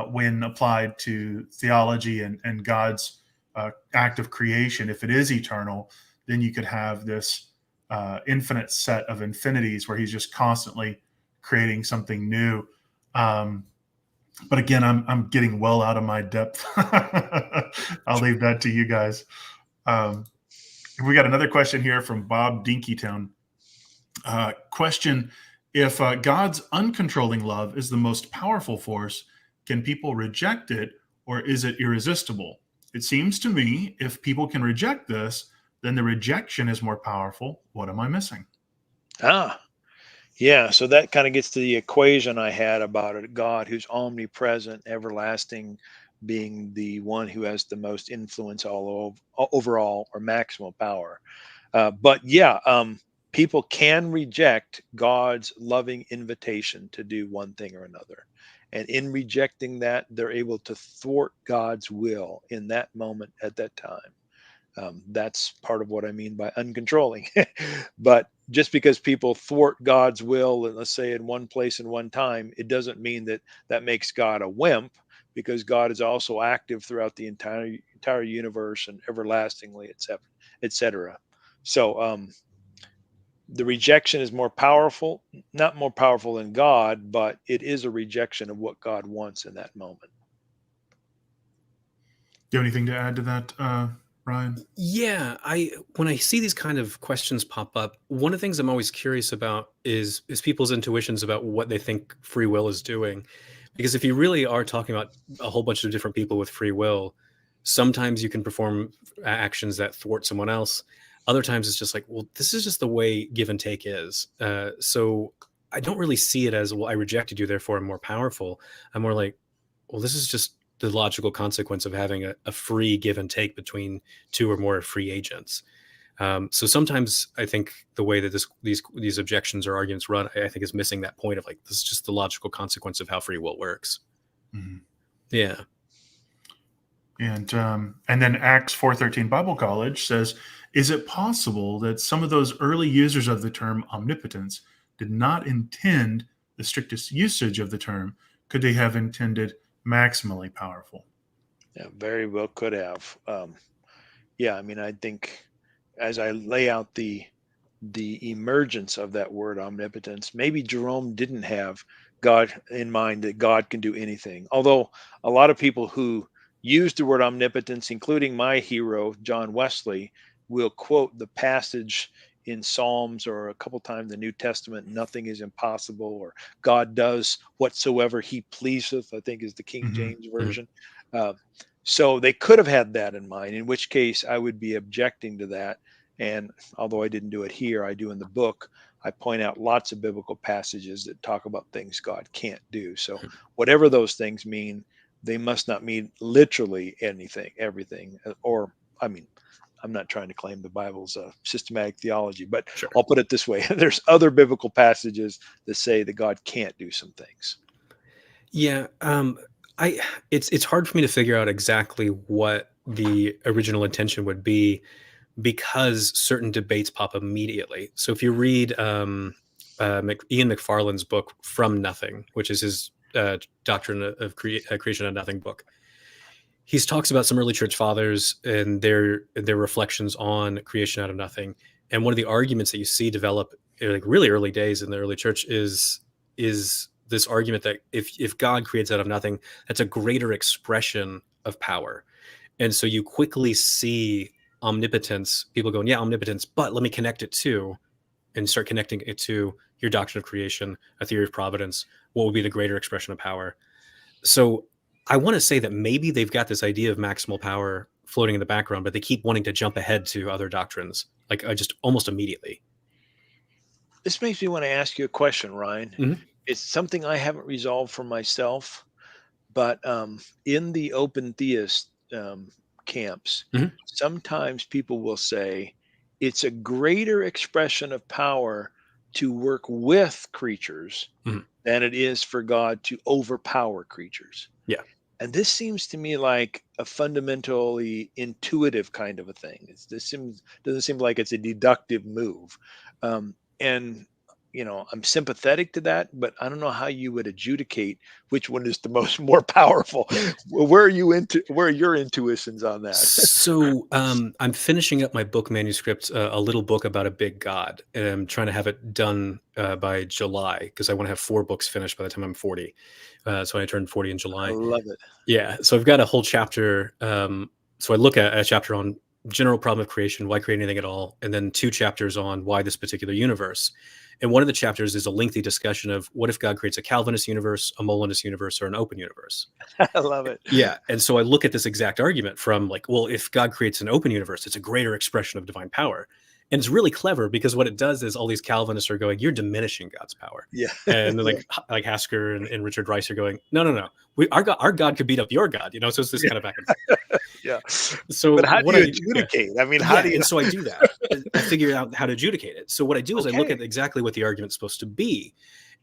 when applied to theology and God's act of creation. If it is eternal, then you could have this infinite set of infinities where he's just constantly creating something new. But again, I'm getting well out of my depth. I'll leave that to you guys. We got another question here from Bob Dinkytown. Question: if God's uncontrolling love is the most powerful force, can people reject it, or is it irresistible? It seems to me if people can reject this, then the rejection is more powerful. What am I missing? Yeah, so that kind of gets to the equation I had about a God who's omnipresent, everlasting, being the one who has the most influence overall or maximal power. But yeah, people can reject God's loving invitation to do one thing or another. And in rejecting that, they're able to thwart God's will in that moment at that time. That's part of what I mean by uncontrolling. But just because people thwart God's will, and let's say in one place and one time, it doesn't mean that that makes God a wimp, because God is also active throughout the entire universe and everlastingly, etc. So the rejection is more powerful, not more powerful than God, but it is a rejection of what God wants in that moment. Do you have anything to add to that, Ryan? Yeah, when I see these kind of questions pop up, one of the things I'm always curious about is people's intuitions about what they think free will is doing. Because if you really are talking about a whole bunch of different people with free will, sometimes you can perform actions that thwart someone else. Other times it's just like, well, this is just the way give and take is. So I don't really see it as, well, I rejected you, therefore I'm more powerful. I'm more like, well, this is just the logical consequence of having a free give and take between two or more free agents. So sometimes I think the way that these objections or arguments run, I think is missing that point of like, this is just the logical consequence of how free will works. Mm-hmm. Yeah. And then Acts 4:13 Bible College says, is it possible that some of those early users of the term omnipotence did not intend the strictest usage of the term? Could they have intended maximally powerful? Yeah, very well could have. Yeah, I mean, I think as I lay out the emergence of that word omnipotence, maybe Jerome didn't have God in mind, that God can do anything. Although a lot of people who use the word omnipotence, including my hero, John Wesley, will quote the passage in Psalms or a couple times in the New Testament, nothing is impossible, or God does whatsoever he pleaseth, I think is the King James version. So they could have had that in mind, in which case I would be objecting to that. And although I didn't do it here, I do in the book. I point out lots of biblical passages that talk about things God can't do. So whatever those things mean, they must not mean literally everything. Or, I mean, I'm not trying to claim the Bible's systematic theology, but Sure. I'll put it this way. There's other biblical passages that say that God can't do some things. Yeah. It's hard for me to figure out exactly what the original intention would be, because certain debates pop up immediately. So if you read Ian McFarlane's book From Nothing, which is his Doctrine of Creation of Nothing book, he talks about some early church fathers and their reflections on creation out of nothing. And one of the arguments that you see develop in like really early days in the early church is this argument that if God creates out of nothing, that's a greater expression of power. And so you quickly see omnipotence, people going, yeah, omnipotence, but let me connect it to and start connecting it to your doctrine of creation, a theory of providence, what would be the greater expression of power. So I want to say that maybe they've got this idea of maximal power floating in the background, but they keep wanting to jump ahead to other doctrines, like just almost immediately. This makes me want to ask you a question, Ryan. Mhm. It's something I haven't resolved for myself, but in the open theist camps, Mhm. sometimes people will say it's a greater expression of power to work with creatures Mhm. than it is for God to overpower creatures. Yeah. And this seems to me like a fundamentally intuitive kind of a thing. Doesn't seem like it's a deductive move. And I'm sympathetic to that, but I don't know how you would adjudicate which one is the more powerful. Where are your intuitions on that? So I'm finishing up my book manuscript, a little book about a big god, and I'm trying to have it done by July because I want to have 4 books finished by the time I'm 40. So I turned 40 in I July. love it. Yeah. So I've got a whole chapter. So I look at a chapter on general problem of creation, why create anything at all, and then 2 chapters on why this particular universe. And one of the chapters is a lengthy discussion of what if God creates a Calvinist universe, a Molinist universe, or an open universe. I love it. Yeah. And so I look at this exact argument from like, well, if God creates an open universe, it's a greater expression of divine power. And it's really clever because what it does is all these Calvinists are going, you're diminishing God's power. Yeah. And then like Hasker and Richard Rice are going, no. Our God could beat up your God, so it's this kind of back and forth. Yeah. So But how what do you I- adjudicate? I mean, yeah, how do you? and so I do that. I figure out how to adjudicate it. So what I do is I look Okay. at exactly what the argument's supposed to be.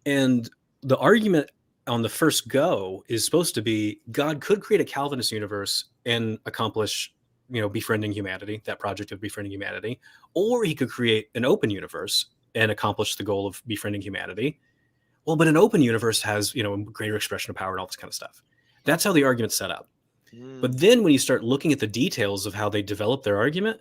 And the argument on the first go is supposed to be God could create a Calvinist universe and accomplish, befriending humanity, that project of befriending humanity, or he could create an open universe and accomplish the goal of befriending humanity. Well, but an open universe has, a greater expression of power and all this kind of stuff. That's how the argument's set up. But then when you start looking at the details of how they develop their argument,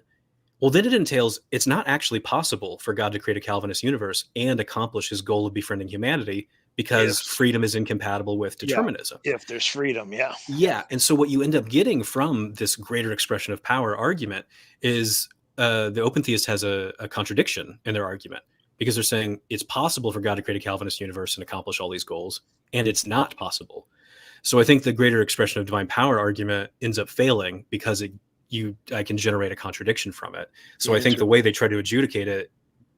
well, then it entails it's not actually possible for God to create a Calvinist universe and accomplish his goal of befriending humanity because freedom is incompatible with determinism. If there's freedom, yeah. Yeah. And so what you end up getting from this greater expression of power argument is the open theist has a contradiction in their argument because they're saying it's possible for God to create a Calvinist universe and accomplish all these goals, and it's not possible. So I think the greater expression of divine power argument ends up failing because I can generate a contradiction from it. So I think the way they try to adjudicate it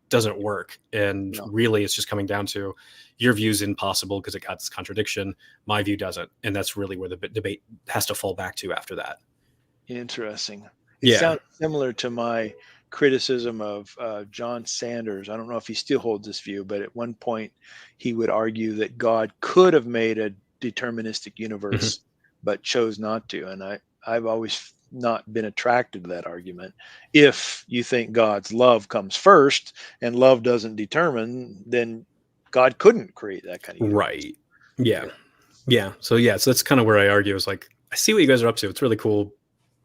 doesn't work. And really it's just coming down to your view's impossible because it got this contradiction. My view doesn't. And that's really where the debate has to fall back to after that. Interesting. It sounds similar to my criticism of John Sanders. I don't know if he still holds this view, but at one point he would argue that God could have made a deterministic universe, but chose not to. And I've always not been attracted to that argument. If you think God's love comes first and love doesn't determine, then God couldn't create that kind of universe. Right. Yeah. So that's kind of where I argue is like, I see what you guys are up to. It's really cool,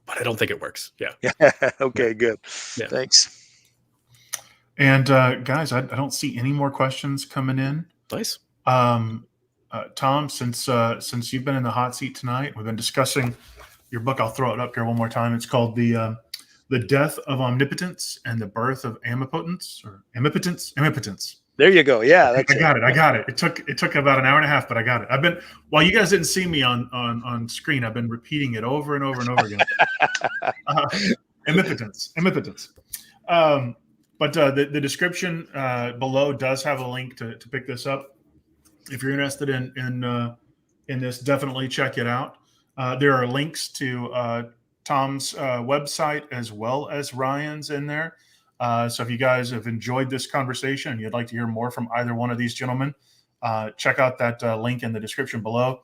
but I don't think it works. Yeah. Okay, good. Yeah. Thanks. And guys, I don't see any more questions coming in. Nice. Tom, since you've been in the hot seat tonight, we've been discussing your book. I'll throw it up here one more time. It's called the Death of Omnipotence and the Birth of Amipotence, or Amipotence. There you go. Yeah, I got it. It took about an hour and a half, but I got it. While you guys didn't see me on screen, I've been repeating it over and over and over again. Amipotence. But the description below does have a link to pick this up. If you're interested in this, definitely check it out. There are links to Tom's website as well as Ryan's in there. So if you guys have enjoyed this conversation and you'd like to hear more from either one of these gentlemen, check out that link in the description below.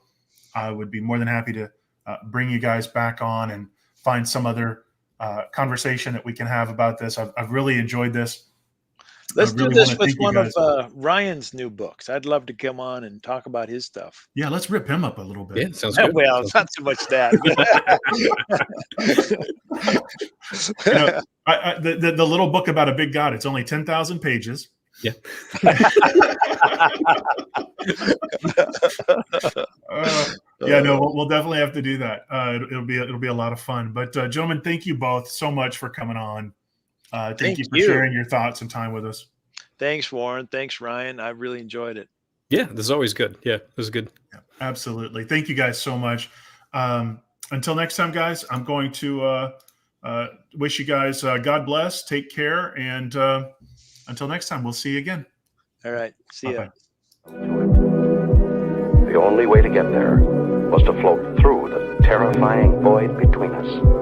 I would be more than happy to bring you guys back on and find some other conversation that we can have about this. I've really enjoyed this. Let's do this with one of Ryan's new books. I'd love to come on and talk about his stuff. Yeah, let's rip him up a little bit. Yeah, sounds good. Well, it's not so much that. The little book about a big God, it's only 10,000 pages. Yeah. We'll definitely have to do that. It'll be a lot of fun. But gentlemen, thank you both so much for coming on. Thank you for sharing your thoughts and time with us. Thanks, Warren. Thanks, Ryan. I really enjoyed it. Yeah, this is always good. Yeah, this is good. Yeah, absolutely. Thank you guys so much. Until next time, guys, I'm going to wish you guys God bless, take care, and until next time, we'll see you again. All right. See ya. The only way to get there was to float through the terrifying void between us.